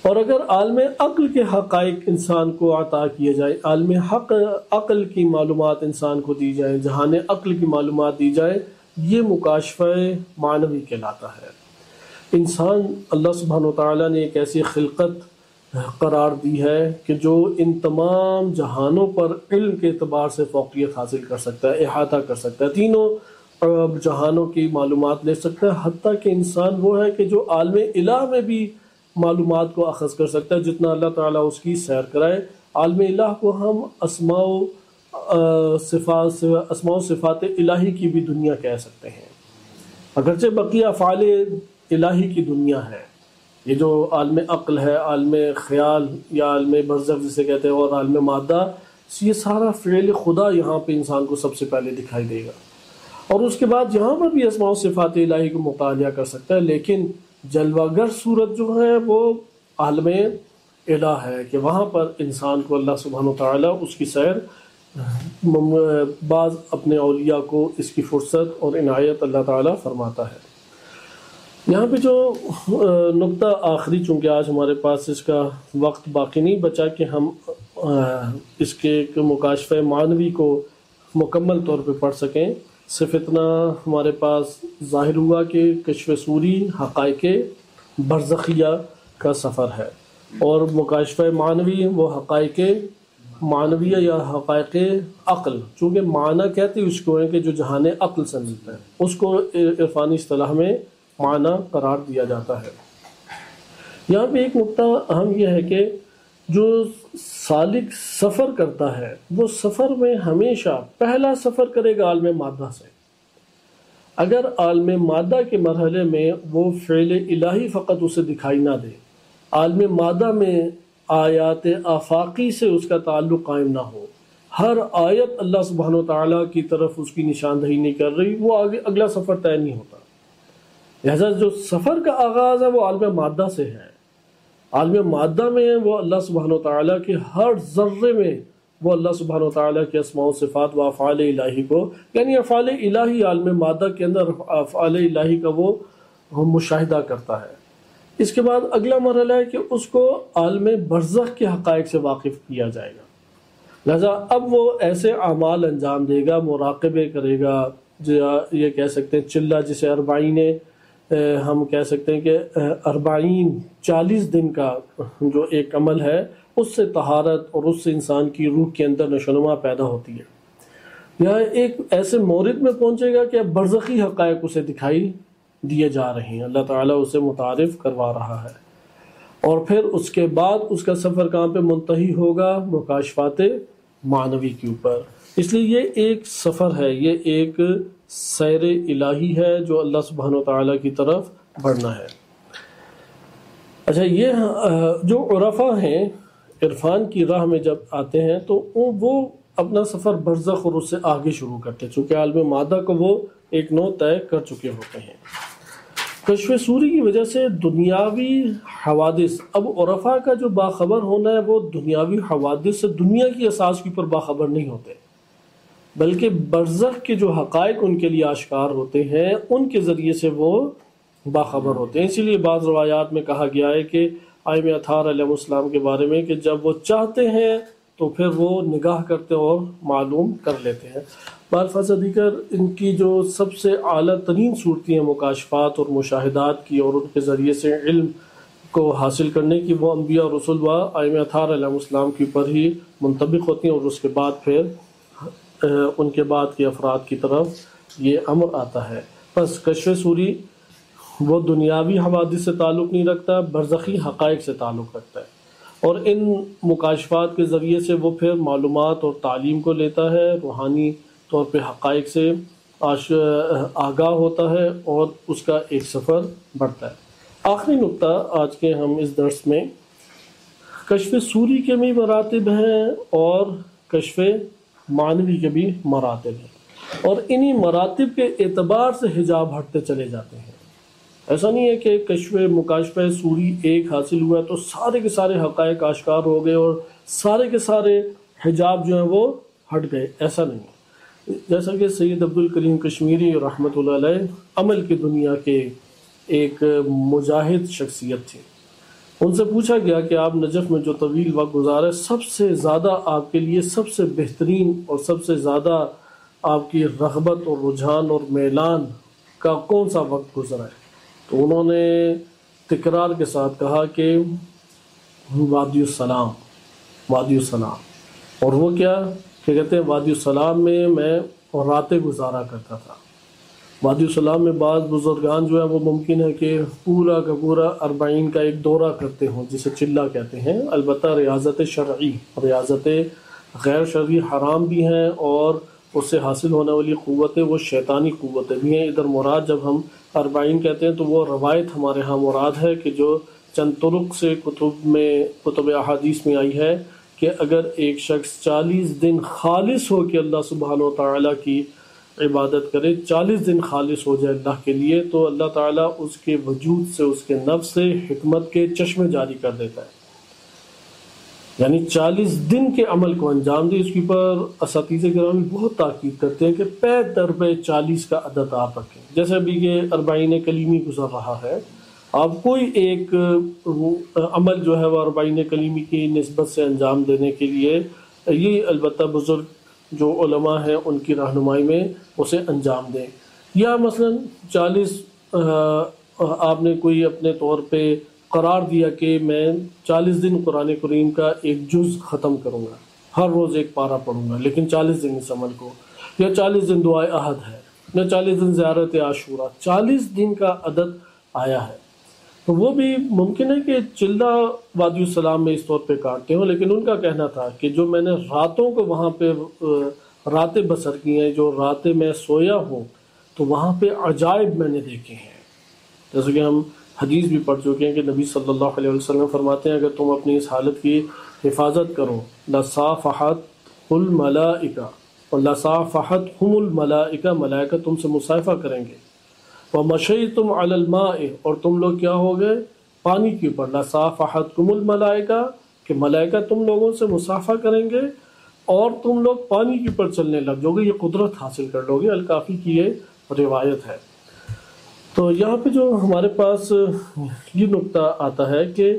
اور اگر عالم عقل کے حقائق انسان کو عطا کیے جائے، عالم عقل کی معلومات انسان کو دی جائے، جہان عقل کی معلومات دی جائے، یہ مکاشفہ معنوی کہلاتا ہے۔ انسان اللہ سبحانہ وتعالیٰ نے ایک ایسی خلقت قرار دی ہے کہ جو ان تمام جہانوں پر علم کے اعتبار سے فوقیت حاصل کر سکتا ہے، احاطہ کر سکتا ہے، تینوں جہانوں کی معلومات لے سکتا ہے، حتیٰ کہ انسان وہ ہے کہ جو عالم الہ میں بھی معلومات کو اخذ کر سکتا ہے، جتنا اللہ تعالیٰ اس کی سیر کرائے۔ عالم الہ کو ہم اسماء و صفات الہی کی بھی دنیا کہہ سکتے ہیں، اگرچہ بقیہ افعال الہی کی دنیا ہے۔ یہ جو عالم عقل ہے، عالم خیال یا عالم برزخ جسے کہتے ہیں، اور عالم مادہ، یہ سارا فعل خدا یہاں پہ انسان کو سب سے پہلے دکھائی دے گا۔ اور اس کے بعد یہاں پر بھی اسماء و صفات الہی کو مطالعہ کر سکتا ہے، لیکن جلوہ گر صورت جو ہے وہ عالم الہ ہے کہ وہاں پر انسان کو اللہ سبحانہ و تعالیٰ اس کی سیر بعض اپنے اولیاء کو اس کی فرصت اور عنایت اللہ تعالیٰ فرماتا ہے۔ یہاں پہ جو نقطہ آخری، چونکہ آج ہمارے پاس اس کا وقت باقی نہیں بچا کہ ہم اس کے ایک مکاشفہ معنوی کو مکمل طور پہ پڑھ سکیں، صرف اتنا ہمارے پاس ظاہر ہوا کہ کشف صوری حقائق برزخیہ کا سفر ہے، اور مکاشفہ معنوی وہ حقائق معنویہ یا حقائق عقل، چونکہ معنی کہتے اس کو ہے کہ جو جہان عقل سے ملتا ہے، اس کو عرفانی اصطلاح میں معنی قرار دیا جاتا ہے۔ یہاں پہ ایک نقطہ اہم یہ ہے کہ جو سالک سفر کرتا ہے وہ سفر میں ہمیشہ پہلا سفر کرے گا عالم مادہ سے۔ اگر عالم مادہ کے مرحلے میں وہ فعل الہی فقط اسے دکھائی نہ دے، عالم مادہ میں آیات آفاقی سے اس کا تعلق قائم نہ ہو، ہر آیت اللہ سبحانہ و تعالیٰ کی طرف اس کی نشاندہی نہیں کر رہی، وہ آگے اگلا سفر طے نہیں ہوتا۔ لہذا جو سفر کا آغاز ہے وہ عالم مادہ سے ہے۔ عالم مادہ میں وہ اللہ سبحانہ و تعالیٰ کے ہر ذرے میں وہ اللہ سبحانہ و تعالیٰ کے اسماء و صفات و افعال الہی کو، یعنی افعال الہی عالم مادہ کے اندر افعال الہی کا وہ مشاہدہ کرتا ہے۔ اس کے بعد اگلا مرحلہ ہے کہ اس کو عالم برزخ کے حقائق سے واقف کیا جائے گا۔ لہذا اب وہ ایسے اعمال انجام دے گا، مراقبے کرے گا، یہ کہہ سکتے ہیں چلہ جسے اربعین ہم کہہ سکتے ہیں کہ 40 دن کا جو ایک عمل ہے، اس سے طہارت اور اس سے انسان کی روح کے اندر نشوونما پیدا ہوتی ہے۔ یہاں ایک ایسے مورد میں پہنچے گا کہ برزخی حقائق اسے دکھائی دیے جا رہے ہیں، اللہ تعالیٰ اسے متعارف کروا رہا ہے، اور پھر اس کے بعد اس کا سفر کہاں پہ منتہی ہوگا؟ مکاشفات معنوی کے اوپر۔ اس لیے یہ ایک سفر ہے، یہ ایک سیر الہی ہے جو اللہ سبحانہ و تعالیٰ کی طرف بڑھنا ہے۔ اچھا، یہ جو عرفاء ہیں عرفان کی راہ میں جب آتے ہیں تو وہ اپنا سفر برزخ اور اس سے آگے شروع کرتے ہیں، چونکہ عالم مادہ کو وہ ایک نو طے کر چکے ہوتے ہیں۔ کشف صوری کی وجہ سے دنیاوی حوادث، اب عرفاء کا جو باخبر ہونا ہے وہ دنیاوی حوادث سے دنیا کی اساس کے اوپر باخبر نہیں ہوتے، بلکہ برزخ کے جو حقائق ان کے لیے آشکار ہوتے ہیں ان کے ذریعے سے وہ باخبر ہوتے ہیں۔ اسی لیے بعض روایات میں کہا گیا ہے کہ ائمہ اطہار علیہ السلام کے بارے میں کہ جب وہ چاہتے ہیں تو پھر وہ نگاہ کرتے اور معلوم کر لیتے ہیں۔ بالفاظ دیگر ان کی جو سب سے اعلیٰ ترین صورتیں ہیں مکاشفات اور مشاہدات کی اور ان کے ذریعے سے علم کو حاصل کرنے کی، وہ انبیاء اور رسول و ائمہ اطہار علیہ السلام کے اوپر ہی منطبق ہوتی ہیں، اور اس کے بعد پھر ان کے بعد کے افراد کی طرف یہ امر آتا ہے۔ بس کشف صوری وہ دنیاوی حوادث سے تعلق نہیں رکھتا، برزخی حقائق سے تعلق رکھتا ہے، اور ان مکاشفات کے ذریعے سے وہ پھر معلومات اور تعلیم کو لیتا ہے، روحانی طور پہ حقائق سے آگاہ ہوتا ہے اور اس کا ایک سفر بڑھتا ہے۔ آخری نقطہ آج کے ہم اس درس میں، کشف صوری کے بھی مراتب ہیں اور کشف معنوی کے بھی مراتب ہیں، اور انہی مراتب کے اعتبار سے حجاب ہٹتے چلے جاتے ہیں۔ ایسا نہیں ہے کہ کشف مکاشفہ صوری ایک حاصل ہوا تو سارے کے سارے حقائق آشکار ہو گئے اور سارے کے سارے حجاب جو ہیں وہ ہٹ گئے، ایسا نہیں ہے۔ جیسا کہ سید عبد الکریم کشمیری رحمۃ اللہ علیہ عمل کی دنیا کے ایک مجاہد شخصیت تھے، ان سے پوچھا گیا کہ آپ نجف میں جو طویل وقت گزارے، سب سے زیادہ آپ کے لیے سب سے بہترین اور سب سے زیادہ آپ کی رغبت اور رجحان اور میلان کا کون سا وقت گزرا ہے؟ تو انہوں نے تکرار کے ساتھ کہا کہ وادی السلام، وادی السلام۔ اور وہ کیا کہ کہتے ہیں وادی السلام میں میں راتیں گزارا کرتا تھا۔ وادی السلام میں بعض بزرگان جو ہے وہ ممکن ہے کہ پورا کا پورا 40 کا ایک دورہ کرتے ہوں، جسے چلہ کہتے ہیں۔ البتہ ریاضت شرعی، ریاضت غیر شرعی حرام بھی ہیں، اور اس سے حاصل ہونے والی قوتیں وہ شیطانی قوتیں بھی ہیں۔ ادھر مراد جب ہم 40 کہتے ہیں تو وہ روایت ہمارے ہاں مراد ہے کہ جو چند طرق سے کتب احادیث میں آئی ہے کہ اگر ایک شخص 40 دن خالص ہو کے اللہ سبحانہ و تعالیٰ کی عبادت کرے، 40 دن خالص ہو جائے اللہ کے لیے، تو اللہ تعالیٰ اس کے وجود سے، اس کے نفس سے حکمت کے چشمے جاری کر دیتا ہے۔ یعنی 40 دن کے عمل کو انجام دے۔ اس کے اوپر اساتذہ گرامی بہت تاکید کرتے ہیں کہ پے در پہ 40 کا عدد آپ رکھیں۔ جیسے ابھی یہ 40 کلیمی گزر رہا ہے، آپ کوئی ایک عمل جو ہے وہ 40 کلیمی کی نسبت سے انجام دینے کے لیے، یہ البتہ بزرگ جو علماء ہیں ان کی رہنمائی میں اسے انجام دیں۔ یا مثلا 40 آپ نے کوئی اپنے طور پہ قرار دیا کہ میں 40 دن قرآن کریم کا ایک جز ختم کروں گا، ہر روز ایک پارہ پڑھوں گا، لیکن 40 دن اس عمل کو، یا 40 دن دعائے عہد ہے، یا 40 دن زیارت عاشورہ، 40 دن کا عدد آیا ہے، تو وہ بھی ممکن ہے کہ چلہ وادی السلام میں اس طور پہ کاٹتے ہوں، لیکن ان کا کہنا تھا کہ جو میں نے راتوں کو وہاں پہ راتیں بسر کی ہیں، جو راتیں میں سویا ہوں، تو وہاں پہ عجائب میں نے دیکھے ہیں۔ جیسے کہ ہم حدیث بھی پڑھ چکے ہیں کہ نبی صلی اللہ علیہ وسلم فرماتے ہیں اگر تم اپنی اس حالت کی حفاظت کرو، لصافحت الملائکہ، اور لصافحتہم الملائکہ، ملائکہ تم سے مصافحہ کریں گے، ومشیتم علی الماء، اور تم لوگ کیا ہو گئے پانی کے اوپر، لصافحتکم الملائکہ، کہ ملائکہ تم لوگوں سے مصافحہ کریں گے اور تم لوگ پانی کے اوپر چلنے لگ جاؤ گے، یہ قدرت حاصل کر لو گے۔ الکافی کی یہ روایت ہے۔ تو یہاں پہ جو ہمارے پاس یہ نقطہ آتا ہے کہ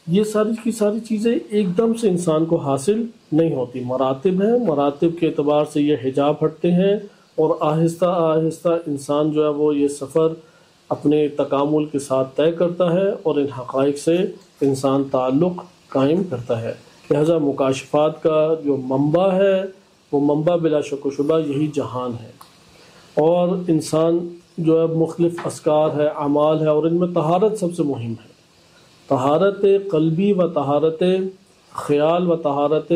یہ ساری کی ساری چیزیں ایک دم سے انسان کو حاصل نہیں ہوتی، مراتب ہیں، مراتب کے اعتبار سے یہ حجاب ہٹتے ہیں، اور آہستہ آہستہ انسان جو ہے وہ یہ سفر اپنے تکامل کے ساتھ طے کرتا ہے اور ان حقائق سے انسان تعلق قائم کرتا ہے۔ لہذا مکاشفات کا جو منبع ہے وہ منبع بلا شک و شبہ یہی جہان ہے، اور انسان جو ہے مختلف اذکار ہے، اعمال ہے، اور ان میں طہارت سب سے مہم ہے، طہارت قلبی و طہارت خیال و طہارت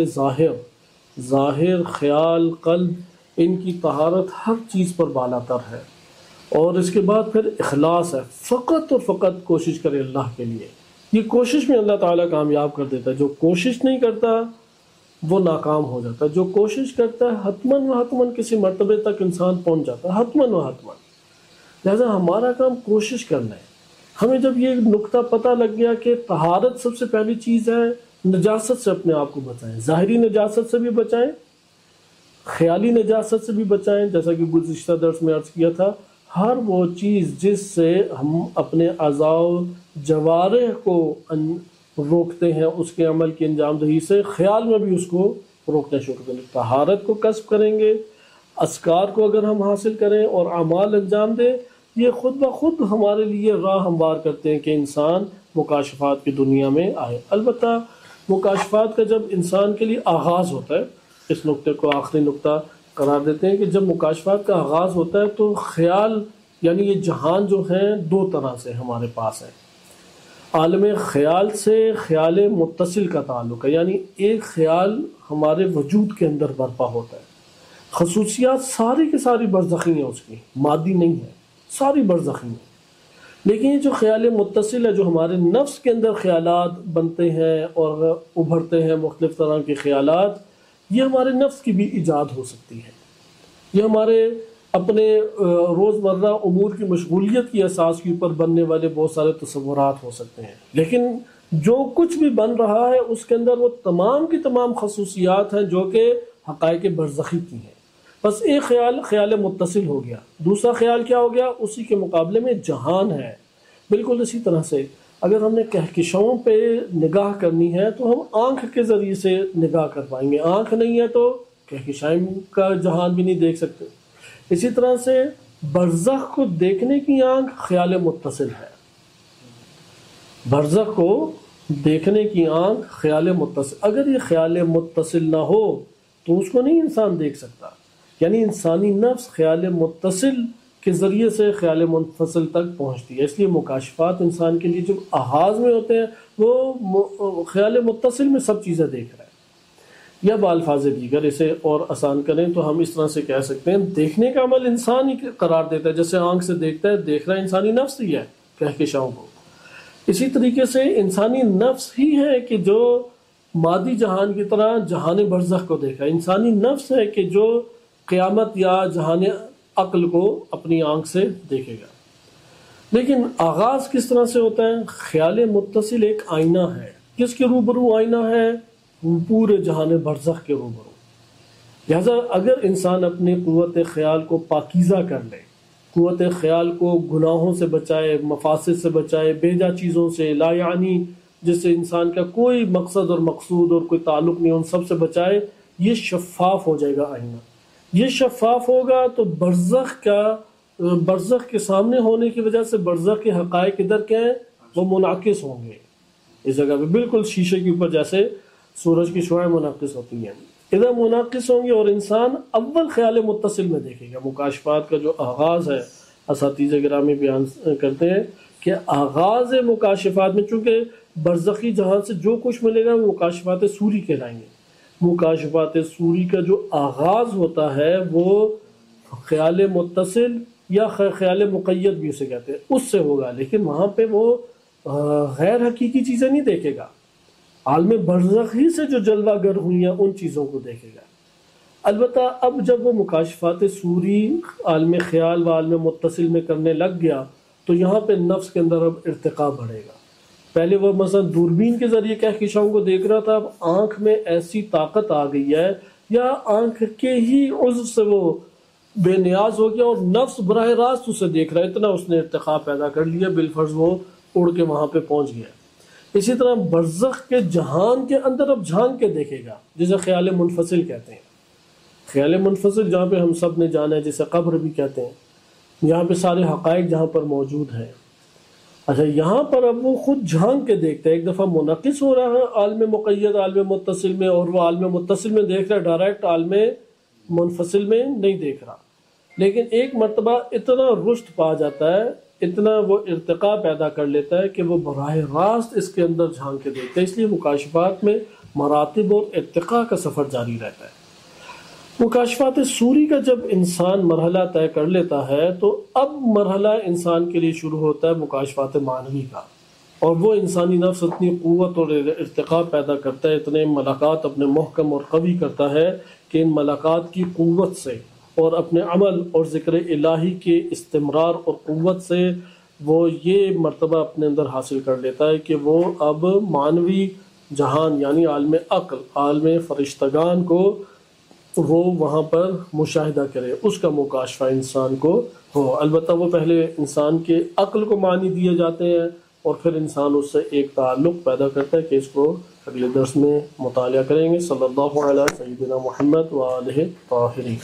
ظاہر خیال قلب، ان کی طہارت ہر چیز پر بالا تر ہے۔ اور اس کے بعد پھر اخلاص ہے، فقط اور فقط کوشش کرے اللہ کے لیے، یہ کوشش میں اللہ تعالیٰ کامیاب کر دیتا ہے۔ جو کوشش نہیں کرتا وہ ناکام ہو جاتا ہے، جو کوشش کرتا ہے حتماً و حتماً کسی مرتبے تک انسان پہنچ جاتا ہے، حتماً و حتماً۔ لہذا ہمارا کام کوشش کرنا ہے۔ ہمیں جب یہ نقطہ پتہ لگ گیا کہ طہارت سب سے پہلی چیز ہے، نجاست سے اپنے آپ کو بچائیں، ظاہری نجاست سے بھی بچائیں، خیالی نجاست سے بھی بچائیں، جیسا کہ گزشتہ درس میں عرض کیا تھا، ہر وہ چیز جس سے ہم اپنے اعضاء و جوارح کو روکتے ہیں اس کے عمل کی انجام دہی سے، خیال میں بھی اس کو روکنا شروع کریں۔ طہارت کو کسب کریں گے، اذکار کو اگر ہم حاصل کریں اور اعمال انجام دیں، یہ خود بخود ہمارے لیے راہ ہموار کرتے ہیں کہ انسان مکاشفات کی دنیا میں آئے۔ البتہ مکاشفات کا جب انسان کے لیے آغاز ہوتا ہے، اس نقطے کو آخری نقطہ قرار دیتے ہیں کہ جب مکاشفات کا آغاز ہوتا ہے تو خیال، یعنی یہ جہان جو ہیں دو طرح سے ہمارے پاس ہے۔ عالم خیال سے خیال متصل کا تعلق ہے، یعنی ایک خیال ہمارے وجود کے اندر برپا ہوتا ہے، خصوصیات ساری کی ساری برزخی ہیں، اس کی مادی نہیں ہے، ساری برزخی ہیں۔ لیکن یہ جو خیال متصل ہے، جو ہمارے نفس کے اندر خیالات بنتے ہیں اور ابھرتے ہیں مختلف طرح کے خیالات، یہ ہمارے نفس کی بھی ایجاد ہو سکتی ہے، یہ ہمارے اپنے روزمرہ امور کی مشغولیت کی اساس کے اوپر بننے والے بہت سارے تصورات ہو سکتے ہیں، لیکن جو کچھ بھی بن رہا ہے اس کے اندر وہ تمام کی تمام خصوصیات ہیں جو کہ حقائق برزخی کی ہیں۔ بس ایک خیال متصل ہو گیا، دوسرا خیال کیا ہو گیا، اسی کے مقابلے میں جہان ہے۔ بالکل اسی طرح سے اگر ہم نے کہکشاؤں پہ نگاہ کرنی ہے تو ہم آنکھ کے ذریعے سے نگاہ کر پائیں گے، آنکھ نہیں ہے تو کہکشاؤں کا جہان بھی نہیں دیکھ سکتے۔ اسی طرح سے برزخ کو دیکھنے کی آنکھ خیال متصل ہے، برزخ کو دیکھنے کی آنکھ خیال متصل، اگر یہ خیال متصل نہ ہو تو اس کو نہیں انسان دیکھ سکتا۔ یعنی انسانی نفس خیال متصل کے ذریعے سے خیال منفصل تک پہنچتی ہے، اس لیے مکاشفات انسان کے لیے جو آغاز میں ہوتے ہیں وہ خیال متصل میں سب چیزیں دیکھ رہا ہے۔ یا بالفاظ دیگر اسے اور آسان کریں تو ہم اس طرح سے کہہ سکتے ہیں، دیکھنے کا عمل انسان ہی قرار دیتا ہے، جیسے آنکھ سے دیکھتا ہے، دیکھ رہا ہے انسانی نفس ہی ہے کہکشاؤں کو، اسی طریقے سے انسانی نفس ہی ہے کہ جو مادی جہان کی طرح جہان برزخ کو دیکھا، انسانی نفس ہے کہ جو قیامت یا جہان عقل کو اپنی آنکھ سے دیکھے گا۔ لیکن آغاز کس طرح سے ہوتا ہے؟ خیال متصل ایک آئینہ ہے۔ کس کے روبرو آئینہ ہے؟ پورے جہان برزخ کے روبرو۔ لہذا اگر انسان اپنی قوت خیال کو پاکیزہ کر لے، قوت خیال کو گناہوں سے بچائے، مفاسد سے بچائے، بیجا چیزوں سے، لا یعنی جس سے انسان کا کوئی مقصد اور مقصود اور کوئی تعلق نہیں، ان سب سے بچائے، یہ شفاف ہو جائے گا آئینہ۔ یہ شفاف ہوگا تو برزخ کے سامنے ہونے کی وجہ سے برزخ کے حقائق ادھر کیا ہیں؟ وہ منعکس ہوں گے اس جگہ پہ، بالکل شیشے کے اوپر جیسے سورج کی شعاعیں منعکس ہوتی ہیں، ادھر منعکس ہوں گے، اور انسان اول خیال متصل میں دیکھے گا۔ مکاشفات کا جو آغاز ہے، اساتذہ گرامی بیان کرتے ہیں کہ آغاز مکاشفات میں، چونکہ برزخی جہان سے جو کچھ ملے گا وہ مکاشفات سوری کہلائیں گے۔ مکاشفات سوری کا جو آغاز ہوتا ہے وہ خیال متصل یا خیال مقید بھی اسے کہتے ہیں، اس سے ہوگا، لیکن وہاں پہ وہ غیر حقیقی چیزیں نہیں دیکھے گا، عالم برزخ ہی سے جو جلوہ گر ہوئی ہیں ان چیزوں کو دیکھے گا۔ البتہ اب جب وہ مکاشفات سوری عالم خیال و عالم متصل میں کرنے لگ گیا تو یہاں پہ نفس کے اندر اب ارتقا بڑھے گا۔ پہلے وہ مثلا دوربین کے ذریعے کہکشاؤں کو دیکھ رہا تھا، اب آنکھ میں ایسی طاقت آ گئی ہے یا آنکھ کے ہی عضو سے وہ بے نیاز ہو گیا اور نفس براہ راست اسے دیکھ رہا ہے، اتنا اس نے ارتقا پیدا کر لیا، بالفرض وہ اڑ کے وہاں پہ پہنچ گیا۔ اسی طرح برزخ کے جہان کے اندر اب جھانک کے دیکھے گا، جسے خیال منفصل کہتے ہیں۔ خیال منفصل جہاں پہ ہم سب نے جانا ہے، جسے قبر بھی کہتے ہیں، یہاں پہ سارے حقائق جہاں پر موجود ہیں۔ اچھا، یہاں پر اب وہ خود جھانک کے دیکھتا ہے، ایک دفعہ منعکس ہو رہا ہے عالم مقید عالم متصل میں، اور وہ عالم متصل میں دیکھ رہا ہے، ڈائریکٹ عالم منفصل میں نہیں دیکھ رہا، لیکن ایک مرتبہ اتنا رشد پا جاتا ہے، اتنا وہ ارتقا پیدا کر لیتا ہے کہ وہ براہ راست اس کے اندر جھانک کے دیکھتا ہے۔ اس لیے مکاشفات میں مراتب اور ارتقا کا سفر جاری رہتا ہے۔ مکاشفات سوری کا جب انسان مرحلہ طے کر لیتا ہے تو اب مرحلہ انسان کے لیے شروع ہوتا ہے مکاشفات معنوی کا، اور وہ انسانی نفس اتنی قوت اور ارتقا پیدا کرتا ہے، اتنے ملاقات اپنے محکم اور قوی کرتا ہے کہ ان ملاقات کی قوت سے اور اپنے عمل اور ذکر الہی کے استمرار اور قوت سے وہ یہ مرتبہ اپنے اندر حاصل کر لیتا ہے کہ وہ اب معنوی جہان یعنی عالم عقل، عالم فرشتگان کو وہ وہاں پر مشاہدہ کرے، اس کا مکاشفہ انسان کو ہو۔ البتہ وہ پہلے انسان کے عقل کو معنی دیے جاتے ہیں اور پھر انسان اس سے ایک تعلق پیدا کرتا ہے کہ اس کو اگلے درس میں مطالعہ کریں گے۔ صلی اللہ علیہ سیدنا محمد وآلہ الطاہرین۔